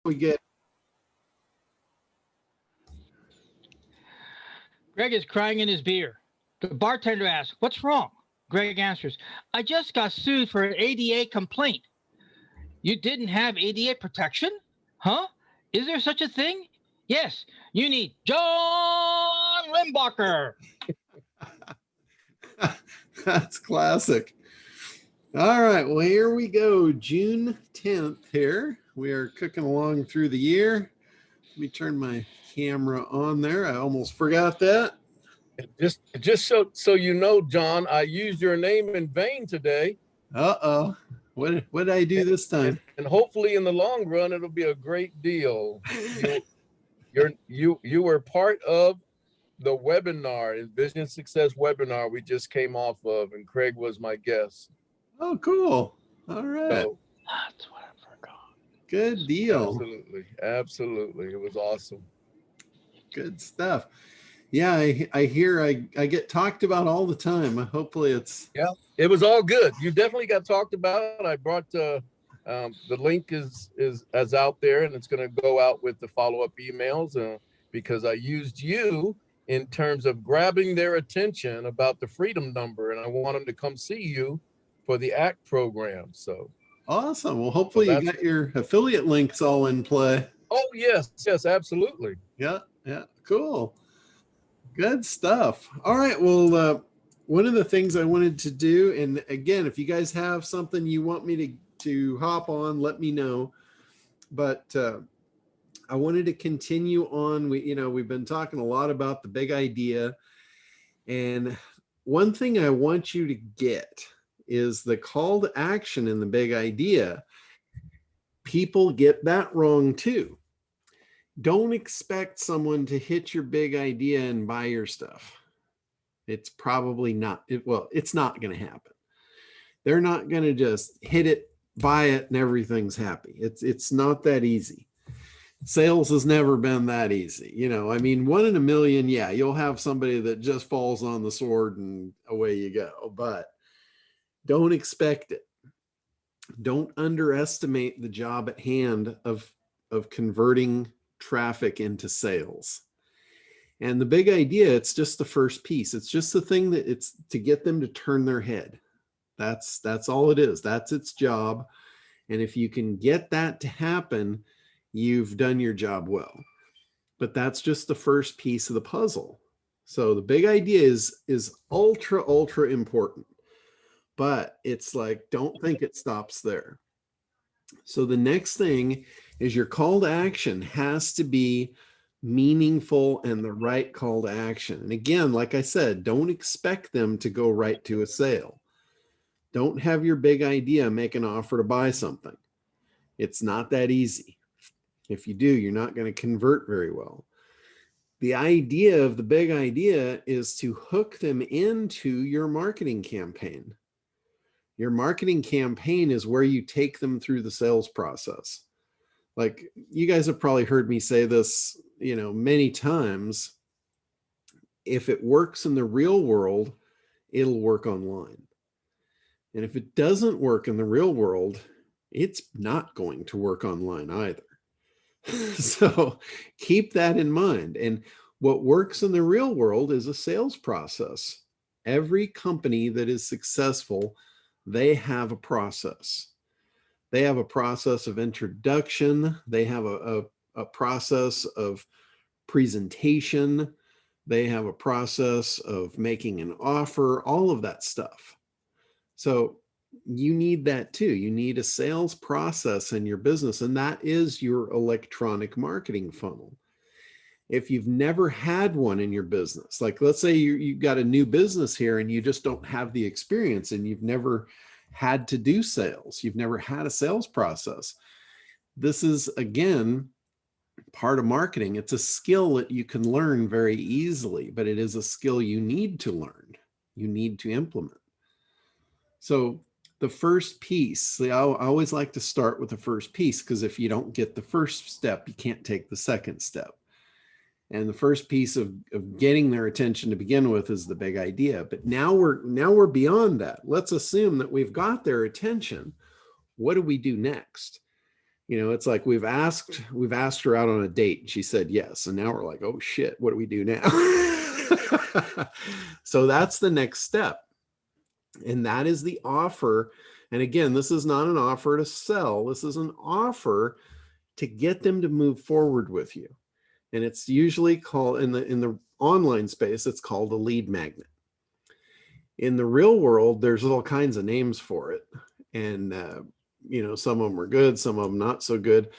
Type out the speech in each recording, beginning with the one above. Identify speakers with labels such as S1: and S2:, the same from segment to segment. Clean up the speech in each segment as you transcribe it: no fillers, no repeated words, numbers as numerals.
S1: we get.
S2: Greg is crying in his beer. The bartender asks, "What's wrong?" Greg answers, "I just got sued for an ADA complaint." "You didn't have ADA protection? Huh? Is there such a thing?" "Yes, you need John Limbacher."
S1: That's classic. All right, well, here we go. June 10th here. We are cooking along through the year. Let me turn my camera on there. I almost forgot that.
S3: Just so you know, John, I used your name in vain today.
S1: Uh-oh. What did I do this time?
S3: And hopefully in the long run, it'll be a great deal. You were part of the webinar, Envision Success webinar we just came off of, and Craig was my guest.
S1: Oh, cool. All right.
S3: So,
S2: That's what I forgot.
S1: Good deal.
S3: Absolutely. It was awesome.
S1: Good stuff. Yeah, I hear I get talked about all the time. Hopefully it's.
S3: Yeah, it was all good. You definitely got talked about. I brought the link is out there, and it's going to go out with the follow-up emails because I used you in terms of grabbing their attention about the freedom number, and I want them to come see you for the ACT program. So
S1: awesome. Well, hopefully you got your affiliate links all in play.
S3: Oh, yes, absolutely.
S1: Yeah, cool. Good stuff. All right. Well, one of the things I wanted to do, and again, if you guys have something you want me to hop on, let me know. But I wanted to continue on. We've been talking a lot about the big idea. And one thing I want you to get is the call to action in the big idea. People get that wrong too. Don't expect someone to hit your big idea and buy your stuff. It's probably not. It's not going to happen. They're not going to just hit it, buy it, and everything's happy. It's not that easy. Sales has never been that easy. I mean, 1 in a million, yeah, you'll have somebody that just falls on the sword and away you go. But don't expect it. Don't underestimate the job at hand of converting traffic into sales. And the big idea, it's just the first piece. It's just the thing that it's to get them to turn their head. That's all it is. That's its job. And if you can get that to happen, you've done your job well. But that's just the first piece of the puzzle. So the big idea is ultra important. But it's like, don't think it stops there. So the next thing is your call to action has to be meaningful and the right call to action. And again, like I said, don't expect them to go right to a sale. Don't have your big idea make an offer to buy something. It's not that easy. If you do, you're not going to convert very well. The idea of the big idea is to hook them into your marketing campaign. Your marketing campaign is where you take them through the sales process. Like you guys have probably heard me say this, many times. If it works in the real world, it'll work online. And if it doesn't work in the real world, it's not going to work online either. So keep that in mind. And what works in the real world is a sales process. Every company that is successful, they have a process. They have a process of introduction. They have a process of presentation. They have a process of making an offer, all of that stuff. So you need that too. You need a sales process in your business, and that is your electronic marketing funnel. If you've never had one in your business, like let's say you got a new business here and you just don't have the experience and you've never had to do sales, you've never had a sales process. This is, again, part of marketing. It's a skill that you can learn very easily, but it is a skill you need to learn, you need to implement. So the first piece, I always like to start with the first piece, because if you don't get the first step, you can't take the second step. And the first piece of getting their attention to begin with is the big idea. But now we're beyond that. Let's assume that we've got their attention. What do we do next? It's like we've asked her out on a date and she said yes. And now we're like, oh shit, what do we do now? So that's the next step. And that is the offer. And again, this is not an offer to sell. This is an offer to get them to move forward with you. And it's usually called, in the online space, it's called a lead magnet. In the real world, there's all kinds of names for it. And, some of them are good, some of them not so good.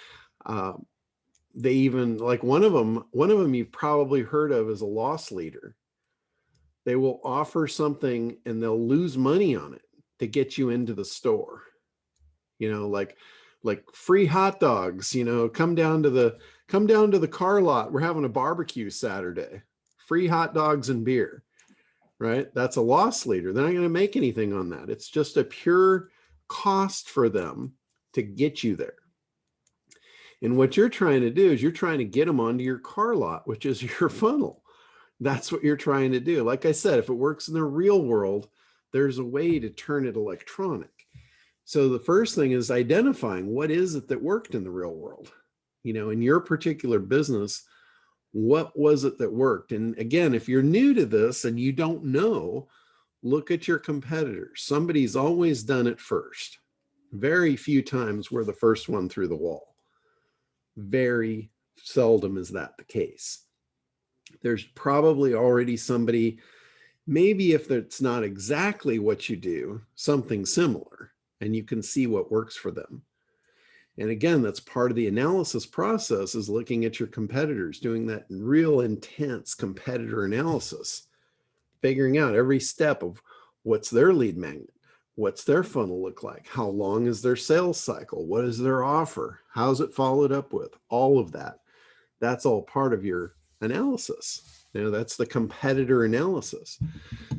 S1: They even, like one of them you've probably heard of is a loss leader. They will offer something and they'll lose money on it to get you into the store. Like free hot dogs, come down to the car lot. We're having a barbecue Saturday. Free hot dogs and beer, right? That's a loss leader. They're not going to make anything on that. It's just a pure cost for them to get you there. And what you're trying to do is you're trying to get them onto your car lot, which is your funnel. That's what you're trying to do. Like I said, if it works in the real world, there's a way to turn it electronic. So the first thing is identifying what is it that worked in the real world. In your particular business, what was it that worked? And again, if you're new to this and you don't know, look at your competitors. Somebody's always done it first. Very few times we're the first one through the wall. Very seldom is that the case. There's probably already somebody, maybe if it's not exactly what you do, something similar, and you can see what works for them. And again, that's part of the analysis process, is looking at your competitors, doing that real intense competitor analysis, figuring out every step of what's their lead magnet, what's their funnel look like, how long is their sales cycle, what is their offer, how's it followed up with, all of that. That's all part of your analysis. That's the competitor analysis.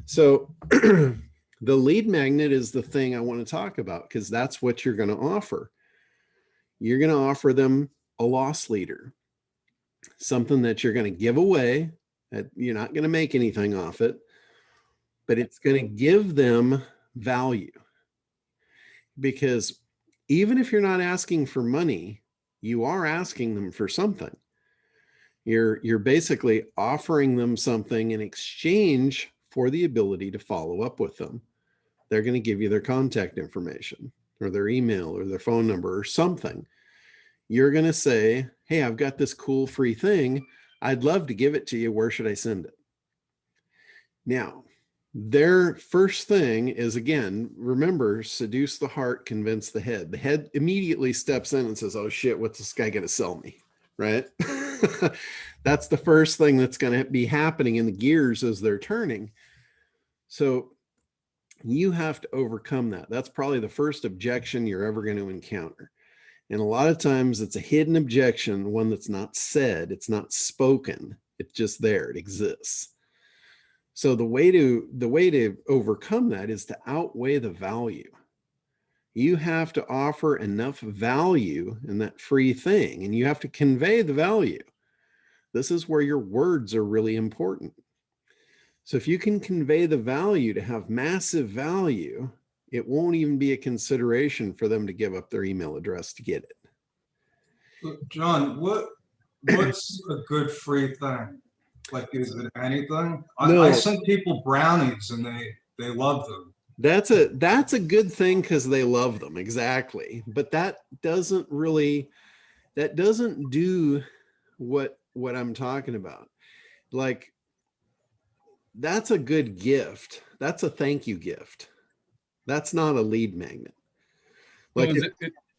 S1: So the lead magnet is the thing I want to talk about, because that's what you're going to offer. You're going to offer them a loss leader, something that you're going to give away, that you're not going to make anything off it, but it's going to give them value. Because even if you're not asking for money, you are asking them for something. You're basically offering them something in exchange for the ability to follow up with them. They're going to give you their contact information or their email or their phone number or something. You're going to say, hey, I've got this cool free thing. I'd love to give it to you. Where should I send it? Now, their first thing is, again, remember, seduce the heart, convince the head. The head immediately steps in and says, oh shit, what's this guy going to sell me? Right? That's the first thing that's going to be happening in the gears as they're turning. So you have to overcome that. That's probably the first objection you're ever going to encounter. And a lot of times it's a hidden objection, one that's not said, it's not spoken, it's just there, it exists. So the way to overcome that is to outweigh the value. You have to offer enough value in that free thing, and you have to convey the value. This is where your words are really important. So if you can convey the value to have massive value, it won't even be a consideration for them to give up their email address to get it.
S4: John, what's a good free thing? Like, is it anything?
S1: No.
S4: I sent people brownies and they love them.
S1: That's a good thing because they love them. Exactly. But that doesn't do what I'm talking about. Like, that's a good gift. That's a thank you gift. That's not a lead magnet.
S5: Like, so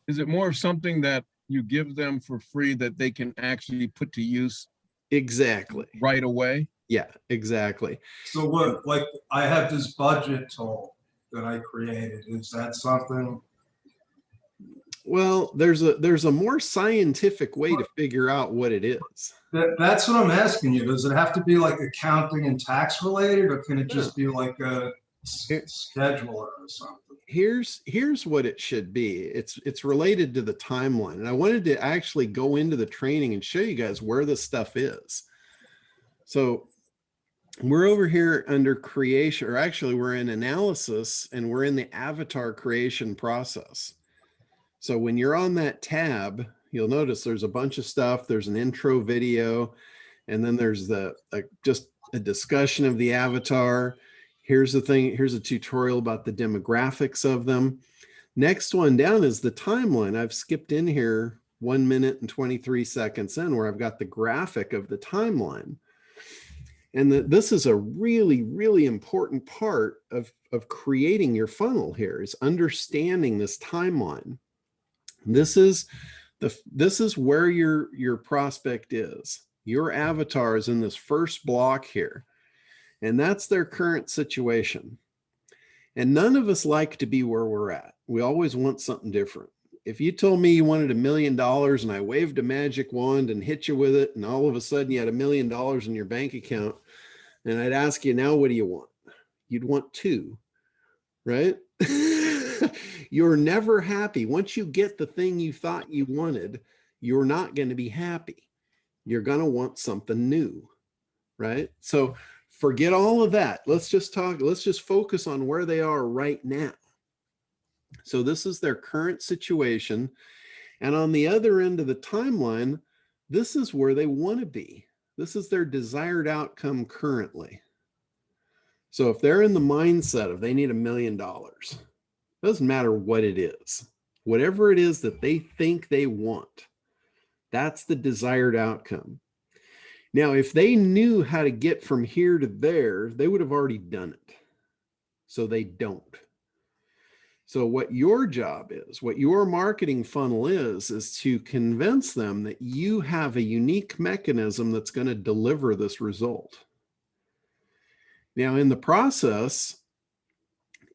S5: is it more of something that you give them for free that they can actually put to use?
S1: Exactly.
S5: Right away?
S1: Yeah, exactly.
S4: So what, like, I have this budget tool that I created. Is that something?
S1: Well, there's a more scientific way to figure out what it is.
S4: That's what I'm asking you. Does it have to be like accounting and tax related, or can it just be like a scheduler or something?
S1: Here's what it should be. It's related to the timeline. And I wanted to actually go into the training and show you guys where this stuff is. So we're over here under creation, or actually we're in analysis, and we're in the avatar creation process. So when you're on that tab, you'll notice there's a bunch of stuff. There's an intro video, and then there's just a discussion of the avatar. Here's the thing. Here's a tutorial about the demographics of them. Next one down is the timeline. I've skipped in here 1 minute and 23 seconds in, where I've got the graphic of the timeline. And this is a really, really important part of creating your funnel here, is understanding this timeline. This is where your prospect is. Your avatar is in this first block here, and that's their current situation. And none of us like to be where we're at. We always want something different. If you told me you wanted $1 million and I waved a magic wand and hit you with it, and all of a sudden you had $1 million in your bank account, and I'd ask you, now what do you want? You'd want 2, right? You're never happy. Once you get the thing you thought you wanted, you're not going to be happy. You're going to want something new, right? So forget all of that. Let's just focus on where they are right now. So this is their current situation. And on the other end of the timeline, this is where they want to be. This is their desired outcome currently. So if they're in the mindset of they need $1 million, doesn't matter what it is, whatever it is that they think they want, that's the desired outcome. Now, if they knew how to get from here to there, they would have already done it. So they don't. So what your job is, what your marketing funnel is to convince them that you have a unique mechanism that's going to deliver this result. Now, in the process,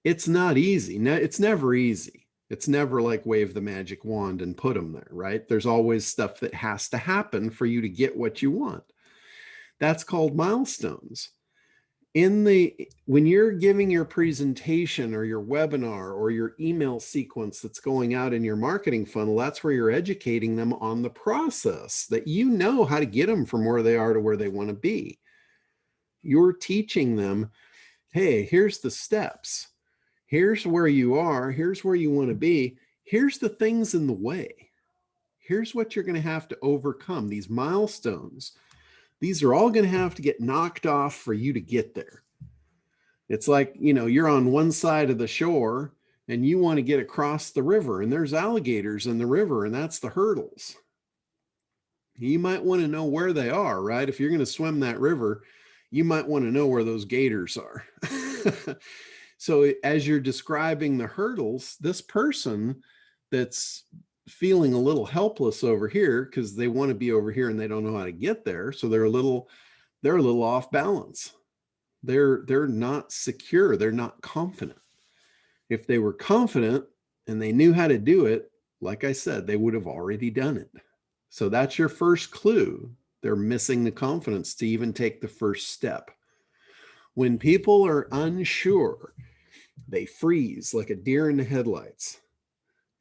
S1: it's not easy. It's never easy. It's never like wave the magic wand and put them there, right? There's always stuff that has to happen for you to get what you want. That's called milestones. When you're giving your presentation or your webinar or your email sequence that's going out in your marketing funnel, that's where you're educating them on the process, that you know how to get them from where they are to where they want to be. You're teaching them, hey, here's the steps. Here's where you are. Here's where you want to be. Here's the things in the way. Here's what you're going to have to overcome, these milestones. These are all going to have to get knocked off for you to get there. It's like, you're on one side of the shore and you want to get across the river, and there's alligators in the river, and that's the hurdles. You might want to know where they are, right? If you're going to swim that river, you might want to know where those gators are. So as you're describing the hurdles, this person that's feeling a little helpless over here because they want to be over here and they don't know how to get there, so they're a little off balance. They're not secure. They're not confident. If they were confident and they knew how to do it, like I said, they would have already done it. So that's your first clue. They're missing the confidence to even take the first step. When people are unsure, they freeze like a deer in the headlights,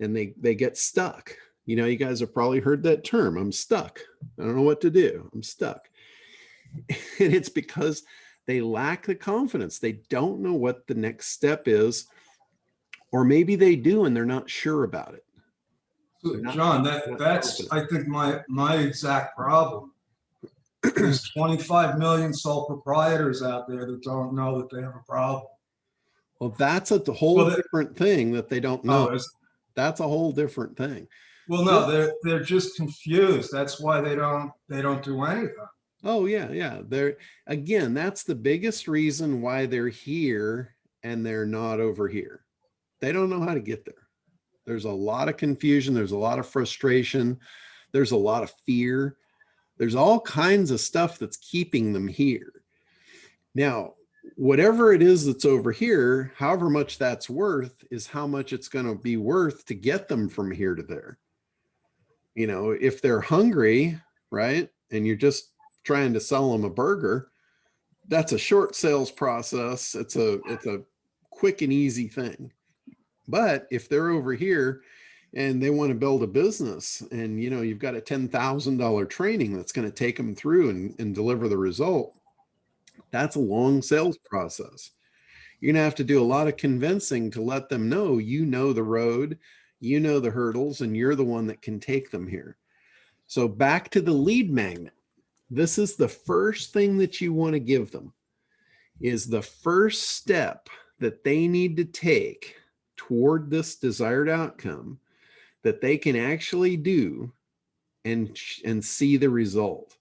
S1: and they get stuck. You guys have probably heard that term. I'm stuck. I don't know what to do. I'm stuck. And it's because they lack the confidence. They don't know what the next step is, or maybe they do and they're not sure about it.
S4: So, John, that's I think my exact problem. There's 25 million sole proprietors out there that don't know that they have a problem.
S1: Well, that's a whole different thing that they don't know. That's a whole different thing.
S4: Well, no, they're just confused. That's why they don't do anything.
S1: Oh yeah. Again, that's the biggest reason why they're here and they're not over here. They don't know how to get there. There's a lot of confusion. There's a lot of frustration. There's a lot of fear. There's all kinds of stuff that's keeping them here. Now, whatever it is that's over here, however much that's worth is how much it's going to be worth to get them from here to there. If they're hungry, right, and you're just trying to sell them a burger, that's a short sales process. It's a quick and easy thing. But if they're over here and they want to build a business, and you've got a $10,000 training that's going to take them through and deliver the result, that's a long sales process. You're going to have to do a lot of convincing to let them know the road, You know the hurdles, and you're the one that can take them here. So back to the lead magnet. This is the first thing that you want to give them, is the first step that they need to take toward this desired outcome that they can actually do and see the result.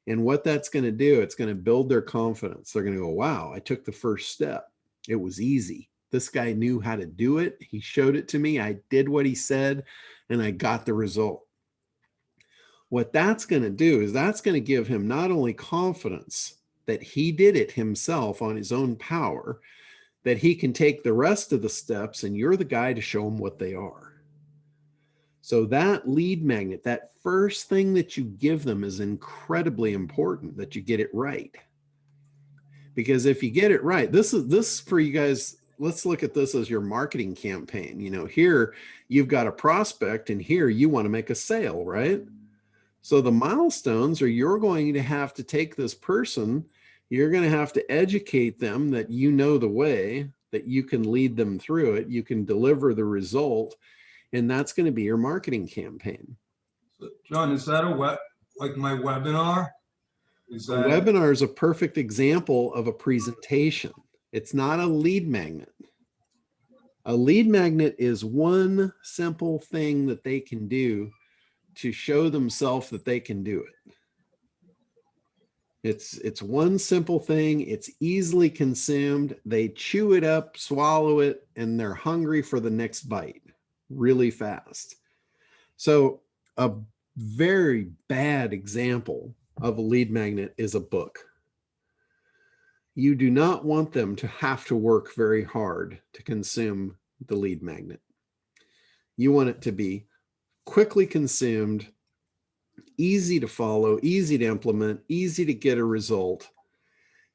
S1: And what that's going to do, it's going to build their confidence. They're going to go, wow, I took the first step. It was easy. This guy knew how to do it. He showed it to me. I did what he said, and I got the result. What that's going to do is that's going to give him not only confidence that he did it himself on his own power, that he can take the rest of the steps, and you're the guy to show him what they are. So that lead magnet, that first thing that you give them, is incredibly important that you get it right. Because if you get it right, this for you guys, let's look at this as your marketing campaign. You know, here you've got a prospect, and here you want to make a sale, right? So the milestones are, you're going to have to take this person, you're going to have to educate them that you know the way, that you can lead them through it, you can deliver the result, and that's going to be your marketing campaign.
S4: So, John, is that like my webinar? Is that...
S1: A webinar is a perfect example of a presentation. It's not a lead magnet. A lead magnet is one simple thing that they can do to show themselves that they can do it. It's one simple thing. It's easily consumed. They chew it up, swallow it, and they're hungry for the next bite really fast. So a very bad example of a lead magnet is a book. You do not want them to have to work very hard to consume the lead magnet. You want it to be quickly consumed, easy to follow, easy to implement, easy to get a result,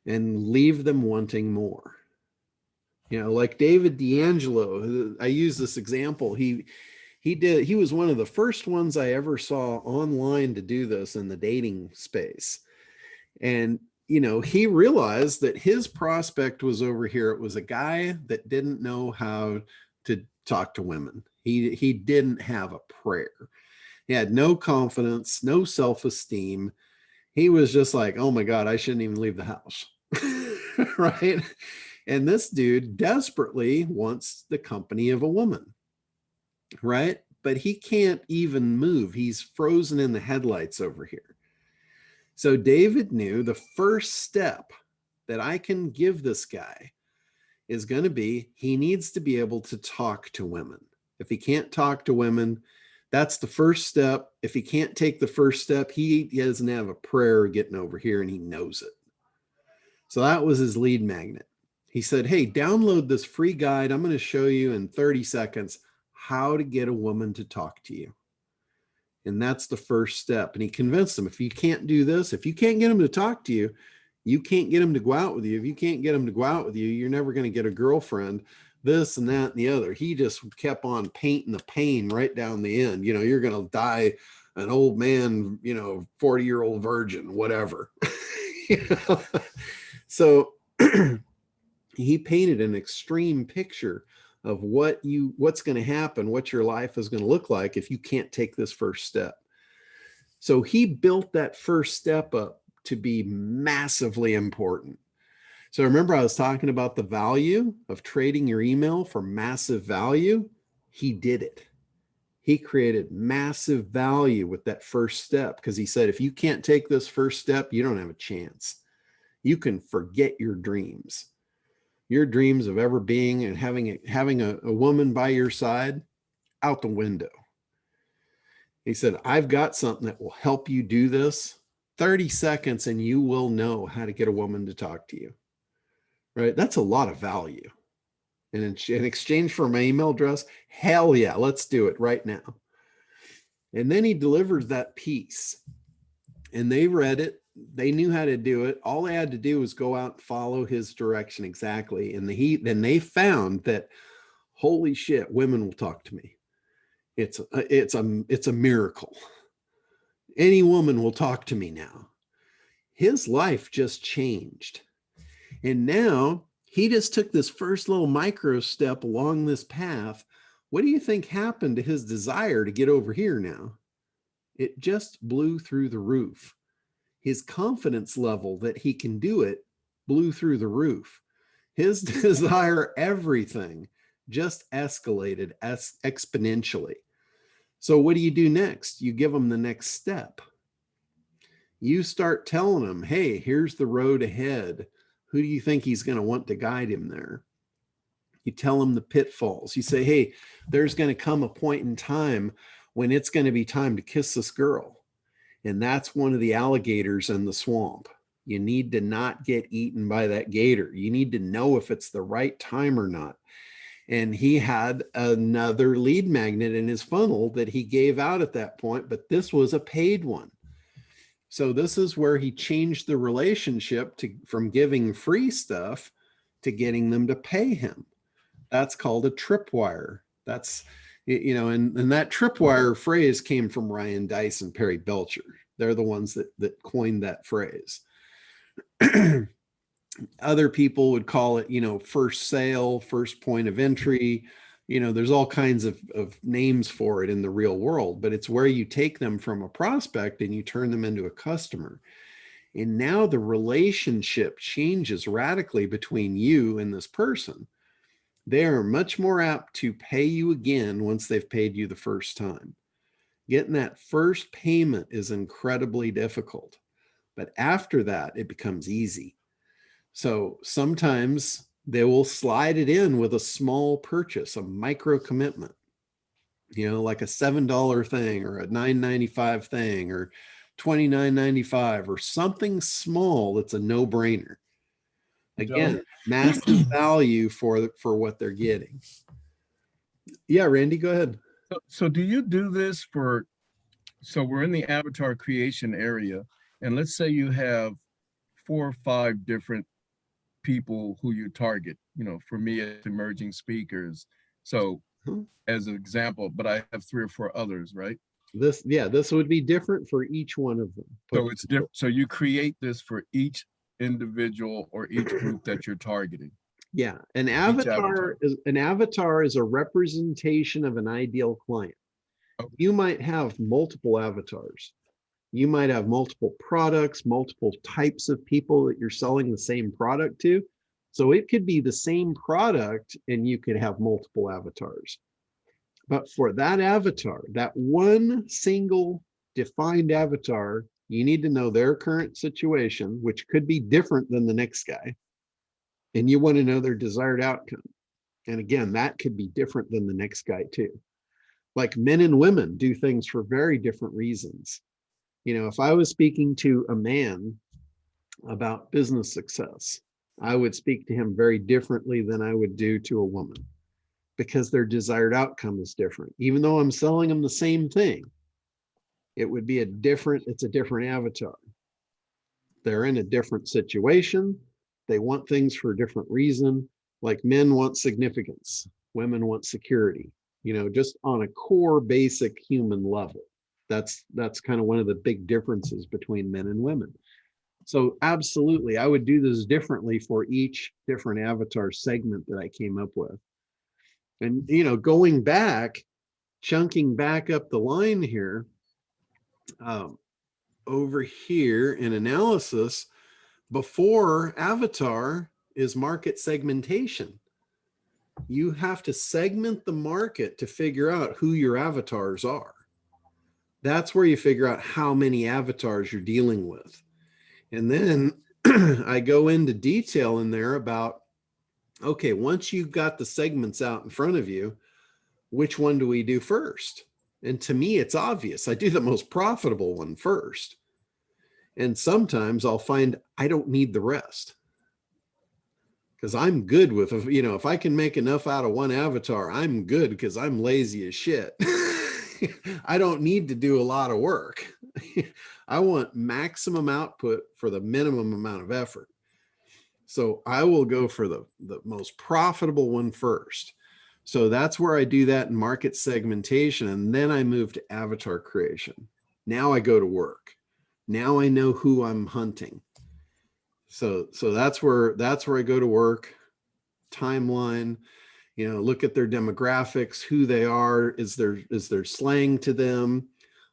S1: and leave them wanting more. You know, like David D'Angelo, I use this example. He was one of the first ones I ever saw online to do this in the dating space. And, you know, he realized that his prospect was over here. It was a guy that didn't know how to talk to women. He didn't have a prayer. He had no confidence, no self-esteem. He was just like, oh my God, I shouldn't even leave the house. Right? And this dude desperately wants the company of a woman. Right? But he can't even move. He's frozen in the headlights over here. So David knew the first step that I can give this guy is going to be, he needs to be able to talk to women. If he can't talk to women, that's the first step. If he can't take the first step, he doesn't have a prayer getting over here, and he knows it. So that was his lead magnet. He said, hey, download this free guide. I'm going to show you in 30 seconds how to get a woman to talk to you. And that's the first step. And he convinced them, if you can't do this, if you can't get them to talk to you, you can't get them to go out with you. If you can't get them to go out with you, you're never going to get a girlfriend, this and that and the other. He just kept on painting the pain right down the end. You know, you're going to die an old man, you know, 40-year-old virgin, whatever. You know? So he painted an extreme picture of what's going to happen, what your life is going to look like if you can't take this first step. So he built that first step up to be massively important. So remember, I was talking about the value of trading your email for massive value. He did it. He created massive value with that first step, because he said, if you can't take this first step, you don't have a chance. You can forget your dreams of ever being and having a woman by your side, out the window. He said, I've got something that will help you do this. 30 seconds and you will know how to get a woman to talk to you. Right? That's a lot of value. And in exchange for my email address, hell yeah, let's do it right now. And then he delivered that piece, and they read it. They knew how to do it. All they had to do was go out and follow his direction exactly. And then they found that, holy shit, women will talk to me. It's a miracle. Any woman will talk to me now. His life just changed. And now he just took this first little micro step along this path, What do you think happened to his desire to get over here now? It just blew through the roof. His confidence level that he can do it blew through the roof. His desire, everything just escalated exponentially. So what do you do next? You give him the next step. You start telling him, hey, here's the road ahead. Who do you think he's going to want to guide him there? You tell him the pitfalls. You say, hey, there's going to come a point in time when it's going to be time to kiss this girl. And that's one of the alligators in the swamp. You need to not get eaten by that gator. You need to know if it's the right time or not. And he had another lead magnet in his funnel that he gave out at that point, but this was a paid one. So this is where he changed the relationship from giving free stuff to getting them to pay him. That's called a tripwire. That's, you know, and that tripwire phrase came from Ryan Dice and Perry Belcher. They're the ones that coined that phrase. Other people would call it, you know, first sale, first point of entry. You know, there's all kinds of names for it in the real world, but it's where you take them from a prospect and you turn them into a customer. And now the relationship changes radically between you and this person. They are much more apt to pay you again once they've paid you the first time. Getting that first payment is incredibly difficult, but after that, it becomes easy. So sometimes they will slide it in with a small purchase, a micro commitment, you know, like a $7 thing or a $9.95 thing or $29.95 or something small that's a no-brainer. Again, massive value for what they're getting. Yeah, Randy, go ahead.
S5: So do you do this for, so we're in the avatar creation area, and let's say you have 4 or 5 different people who you target. You know, for me, it's emerging speakers. So as an example, but I have 3 or 4 others, right?
S1: This would be different for each one of them.
S5: So it's different. So you create this for each individual or each group that you're targeting.
S1: Yeah, an avatar is a representation of an ideal client.
S5: Okay.
S1: You might have multiple avatars. You might have multiple products, multiple types of people that you're selling the same product to. So it could be the same product and you could have multiple avatars. But for that avatar, that one single defined avatar, you need to know their current situation, which could be different than the next guy. And you want to know their desired outcome. And again, that could be different than the next guy too. Like men and women do things for very different reasons. You know, if I was speaking to a man about business success, I would speak to him very differently than I would do to a woman because their desired outcome is different. Even though I'm selling them the same thing, it would be it's a different avatar. They're in a different situation. They want things for a different reason. Like men want significance, women want security, you know, just on a core basic human level. That's kind of one of the big differences between men and women. So absolutely, I would do this differently for each different avatar segment that I came up with. And, you know, going back, chunking back up the line here, over here in analysis, before avatar is market segmentation. You have to segment the market to figure out who your avatars are. That's where you figure out how many avatars you're dealing with. And then I go into detail in there about, okay, once you've got the segments out in front of you, which one do we do first? And to me, it's obvious. I do the most profitable one first. And sometimes I'll find I don't need the rest. Because I'm good with, you know, if I can make enough out of one avatar, I'm good because I'm lazy as shit. I don't need to do a lot of work. I want maximum output for the minimum amount of effort. So I will go for the most profitable one first. So that's where I do that in market segmentation. And then I move to avatar creation. Now I go to work. Now I know who I'm hunting. So that's where I go to work. Timeline, Look at their demographics, who they are, is there slang to them?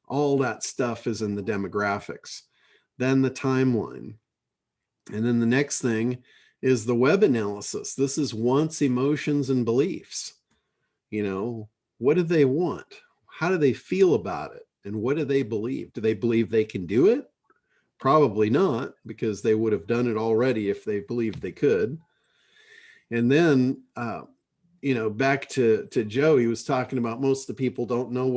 S1: All that stuff is in the demographics. Then the timeline. And then the next thing is the web analysis. This is wants, emotions, and beliefs. What do they want? How do they feel about it? And what do they believe? Do they believe they can do it? Probably not, because they would have done it already if they believed they could. And then, back to Joe, he was talking about most of the people don't know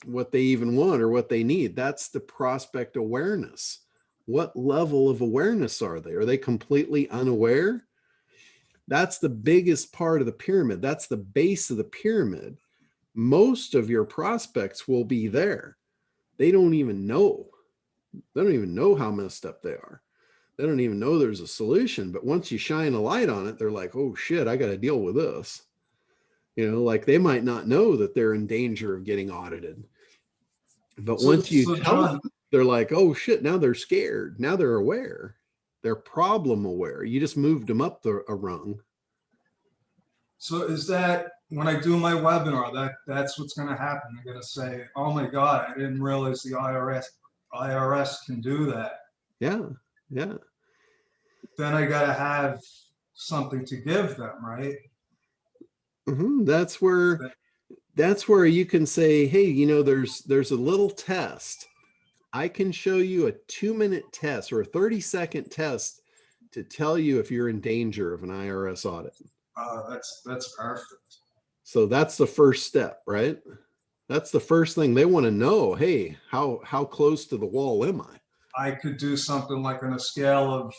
S1: what they even want or what they need. That's the prospect awareness. What level of awareness are they? Are they completely unaware? That's the biggest part of the pyramid. That's the base of the pyramid. Most of your prospects will be there. They don't even know. They don't even know how messed up they are. They don't even know there's a solution. But once you shine a light on it, they're like, oh shit, I got to deal with this. Like they might not know that they're in danger of getting audited. But once you tell them, they're like, oh shit, now they're scared. Now they're aware. They're problem aware. You just moved them up a rung.
S4: So is that when I do my webinar, that's what's going to happen? I'm going to say, oh my God, I didn't realize the IRS can do that.
S1: Yeah.
S4: Then I got to have something to give them, right?
S1: Mm-hmm. That's where you can say, hey, there's a little test. I can show you a 2-minute test or a 30-second test to tell you if you're in danger of an IRS audit.
S4: That's perfect.
S1: So that's the first step, right? That's the first thing they want to know. Hey, how close to the wall am I? I
S4: could do something like on a scale of,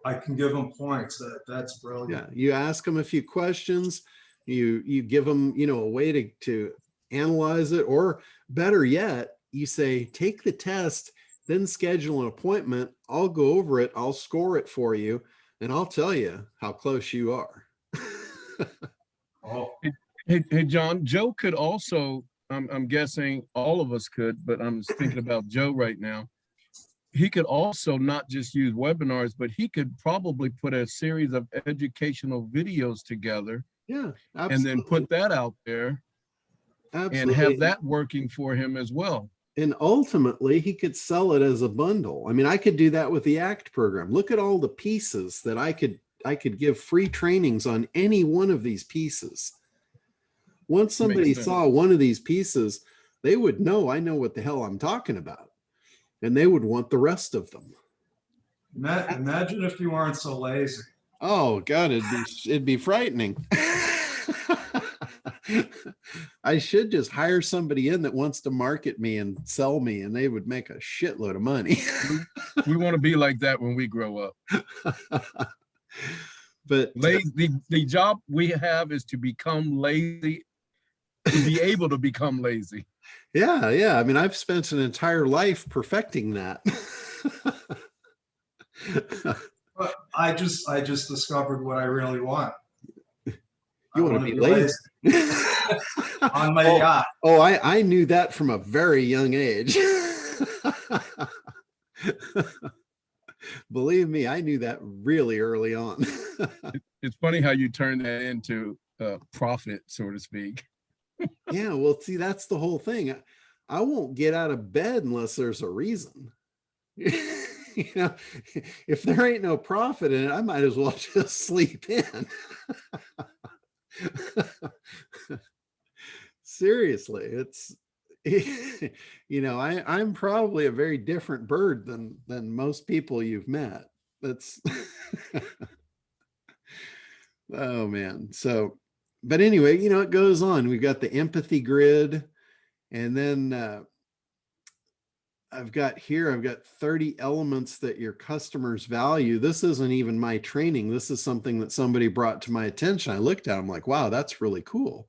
S4: I can give them points. That's brilliant.
S1: Yeah, you ask them a few questions. You give them, a way to analyze it, or better yet, you say, take the test, then schedule an appointment. I'll go over it. I'll score it for you, and I'll tell you how close you are.
S4: Oh.
S5: Hey, John, Joe could also, I'm guessing all of us could, but I'm thinking about Joe right now. He could also not just use webinars, but he could probably put a series of educational videos together.
S1: Yeah, absolutely.
S5: And then put that out there. Absolutely. And have that working for him as well.
S1: And ultimately, he could sell it as a bundle. I mean, I could do that with the ACT program. Look at all the pieces that I could give free trainings on any one of these pieces. Once somebody saw one of these pieces, they would know I know what the hell I'm talking about. And they would want the rest of them.
S4: Imagine if you weren't so lazy.
S1: Oh God, it'd be frightening. I should just hire somebody in that wants to market me and sell me, and they would make a shitload of money.
S5: We want to be like that when we grow up.
S1: But
S5: the job we have is to become lazy, to be able to become lazy.
S1: Yeah. I mean, I've spent an entire life perfecting that.
S4: But I just discovered what I really want.
S1: You want to be lazy.
S4: On my yacht.
S1: Oh, I knew that from a very young age. Believe me, I knew that really early on.
S5: It's funny how you turn that into profit, so to speak.
S1: Yeah, well, see, that's the whole thing. I won't get out of bed unless there's a reason. If there ain't no profit in it, I might as well just sleep in. Seriously, it's I'm probably a very different bird than most people you've met. That's oh man. So, but anyway, it goes on. We've got the empathy grid, and then I've got 30 elements that your customers value. This isn't even my training. This is something that somebody brought to my attention. I looked at it, I'm like, wow, that's really cool.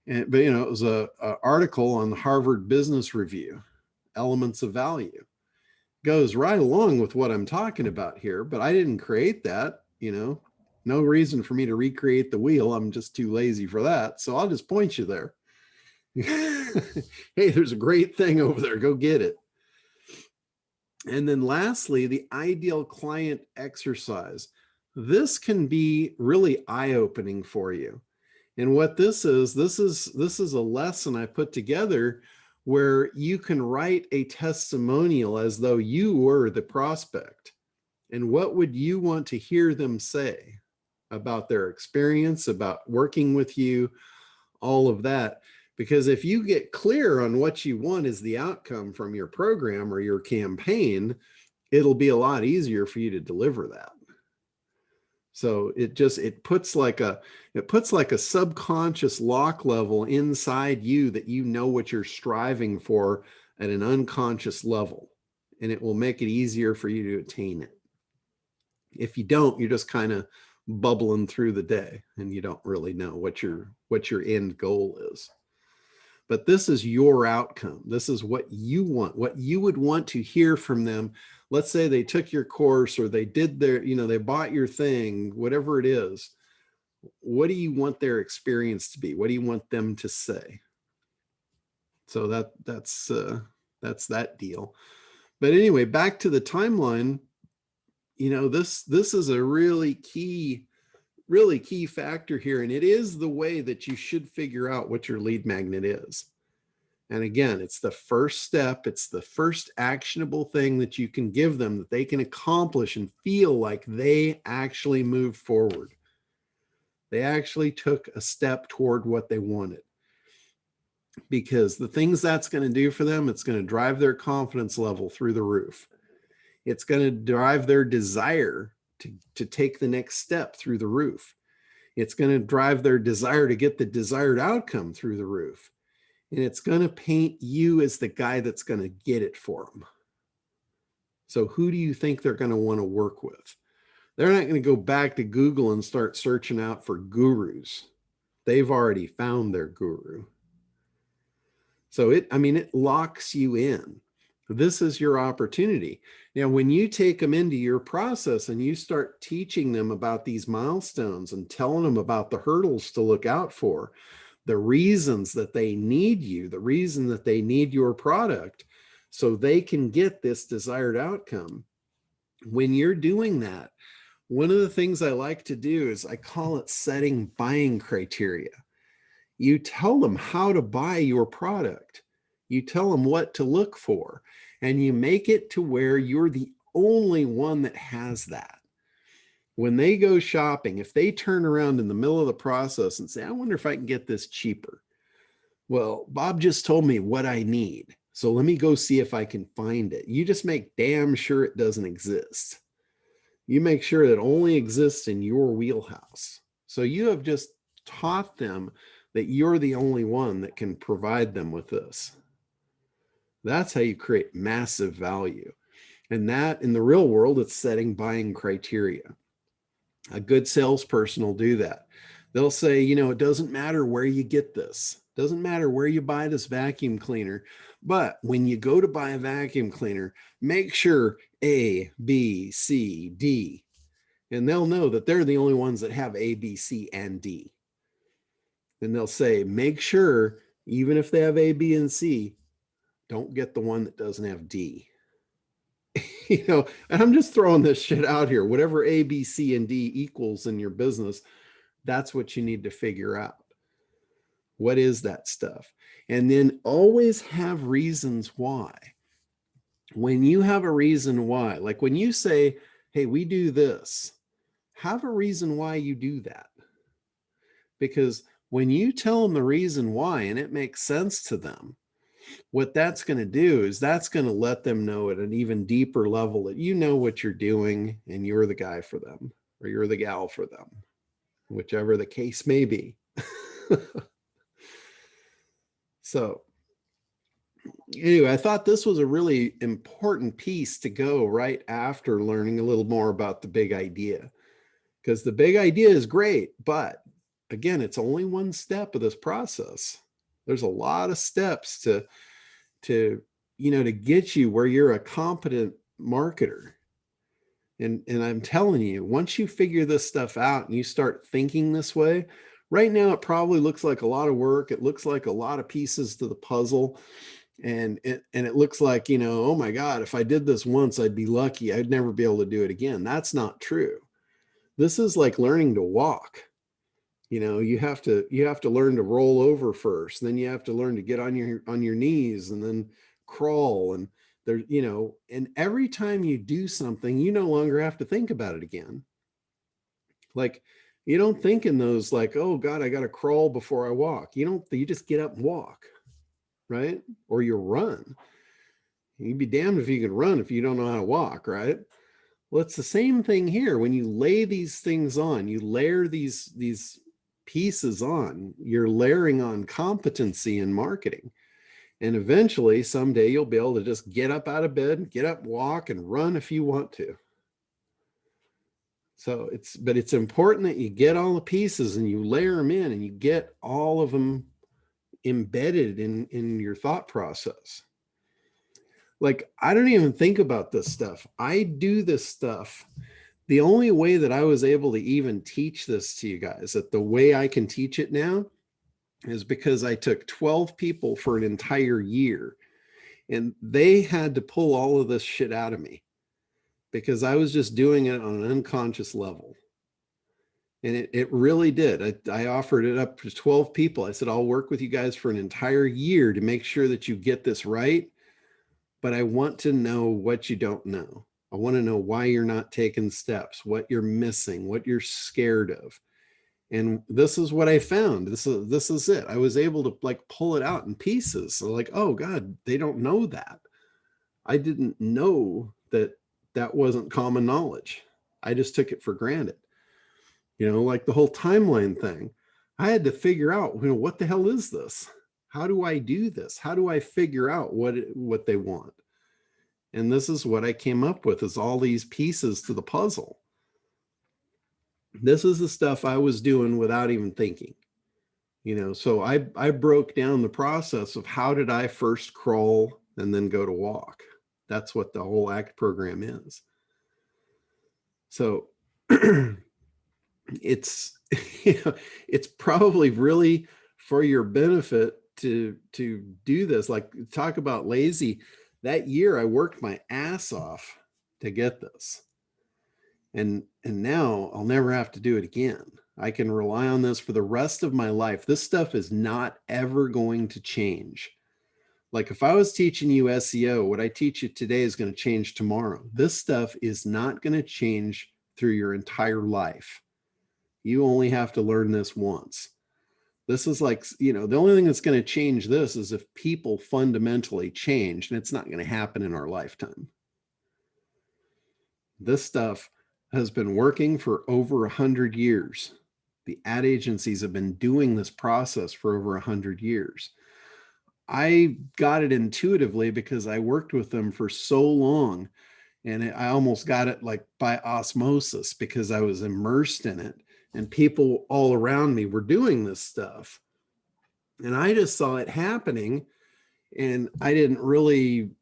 S1: But it was a article on the Harvard Business Review, Elements of Value. Goes right along with what I'm talking about here, but I didn't create that, no reason for me to recreate the wheel. I'm just too lazy for that. So I'll just point you there. Hey, there's a great thing over there. Go get it. And then lastly, the ideal client exercise. This can be really eye-opening for you. And what this is a lesson I put together where you can write a testimonial as though you were the prospect. And what would you want to hear them say about their experience, about working with you, all of that? Because if you get clear on what you want as the outcome from your program or your campaign, it'll be a lot easier for you to deliver that. So it puts like a subconscious lock level inside you that you know what you're striving for at an unconscious level, and it will make it easier for you to attain it. If you don't, you're just kind of bubbling through the day and you don't really know what your end goal is. But this is your outcome. This is what you want, what you would want to hear from them. Let's say they took your course or they did their, they bought your thing, whatever it is. What do you want their experience to be? What do you want them to say? So that's that deal. But anyway, back to the timeline. This is a really key factor here. And it is the way that you should figure out what your lead magnet is. And again, it's the first step. It's the first actionable thing that you can give them that they can accomplish and feel like they actually moved forward. They actually took a step toward what they wanted. Because the things that's going to do for them, it's going to drive their confidence level through the roof. It's going to drive their desire to take the next step through the roof. It's going to drive their desire to get the desired outcome through the roof. And it's going to paint you as the guy that's going to get it for them. So who do you think they're going to want to work with? They're not going to go back to Google and start searching out for gurus. They've already found their guru. So it locks you in. This is your opportunity. Now, when you take them into your process and you start teaching them about these milestones and telling them about the hurdles to look out for, the reasons that they need you, the reason that they need your product so they can get this desired outcome. When you're doing that, one of the things I like to do is I call it setting buying criteria. You tell them how to buy your product. You tell them what to look for, and you make it to where you're the only one that has that. When they go shopping, if they turn around in the middle of the process and say, I wonder if I can get this cheaper. Well, Bob just told me what I need, so let me go see if I can find it. You just make damn sure it doesn't exist. You make sure that it only exists in your wheelhouse. So you have just taught them that you're the only one that can provide them with this. That's how you create massive value. And that in the real world, it's setting buying criteria. A good salesperson will do that. They'll say, it doesn't matter where you get this. It doesn't matter where you buy this vacuum cleaner. But when you go to buy a vacuum cleaner, make sure A, B, C, D. And they'll know that they're the only ones that have A, B, C, and D. And they'll say, make sure, even if they have A, B, and C, don't get the one that doesn't have D. And I'm just throwing this shit out here. Whatever A, B, C, and D equals in your business, that's what you need to figure out. What is that stuff? And then always have reasons why. When you have a reason why, like when you say, hey, we do this, have a reason why you do that. Because when you tell them the reason why and it makes sense to them, what that's going to do is that's going to let them know at an even deeper level that you know what you're doing and you're the guy for them or you're the gal for them, whichever the case may be. So anyway, I thought this was a really important piece to go right after learning a little more about the big idea, because the big idea is great, but again, it's only one step of this process. There's a lot of steps to get you where you're a competent marketer. And I'm telling you, once you figure this stuff out and you start thinking this way, right now it probably looks like a lot of work. It looks like a lot of pieces to the puzzle. And it looks like, oh my God, if I did this once, I'd be lucky. I'd never be able to do it again. That's not true. This is like learning to walk. You know, you have to learn to roll over first, then you have to learn to get on your knees and then crawl. And there, you know, and every time you do something, you no longer have to think about it again. Like, you don't think in those like, oh God, I got to crawl before I walk. You just get up and walk, right? Or you run. You'd be damned if you can run if you don't know how to walk, right? Well, it's the same thing here. When you lay these things on, you layer these pieces on, you're layering on competency in marketing. And eventually, someday you'll be able to just get up out of bed, get up, walk, and run if you want to. So it's important that you get all the pieces and you layer them in and you get all of them embedded in your thought process. Like, I don't even think about this stuff. I do this stuff. The only way that I was able to even teach this to you guys, that the way I can teach it now, is because I took 12 people for an entire year and they had to pull all of this shit out of me because I was just doing it on an unconscious level. And it really did. I offered it up to 12 people. I said, I'll work with you guys for an entire year to make sure that you get this right. But I want to know what you don't know. I want to know why you're not taking steps, what you're missing, what you're scared of. And this is what I found. This is it. I was able to like pull it out in pieces. So like, oh God, they don't know that. I didn't know that that wasn't common knowledge. I just took it for granted. You know, like the whole timeline thing. I had to figure out, you know, what the hell is this? How do I do this? How do I figure out what they want? And this is what I came up with, is all these pieces to the puzzle. This is the stuff I was doing without even thinking. You know, so I broke down the process of how did I first crawl and then go to walk. That's what the whole ACT program is. So it's, you know, it's probably really for your benefit to do this. Like, talk about lazy. That year I worked my ass off to get this. And now I'll never have to do it again. I can rely on this for the rest of my life. This stuff is not ever going to change. Like, if I was teaching you SEO, what I teach you today is going to change tomorrow. This stuff is not going to change through your entire life. You only have to learn this once. This is like, you know, the only thing that's going to change this is if people fundamentally change, and it's not going to happen in our lifetime. This stuff has been working for over 100 years. The ad agencies have been doing this process for over 100 years. I got it intuitively because I worked with them for so long, and I almost got it like by osmosis because I was immersed in it and people all around me were doing this stuff. And I just saw it happening and I didn't really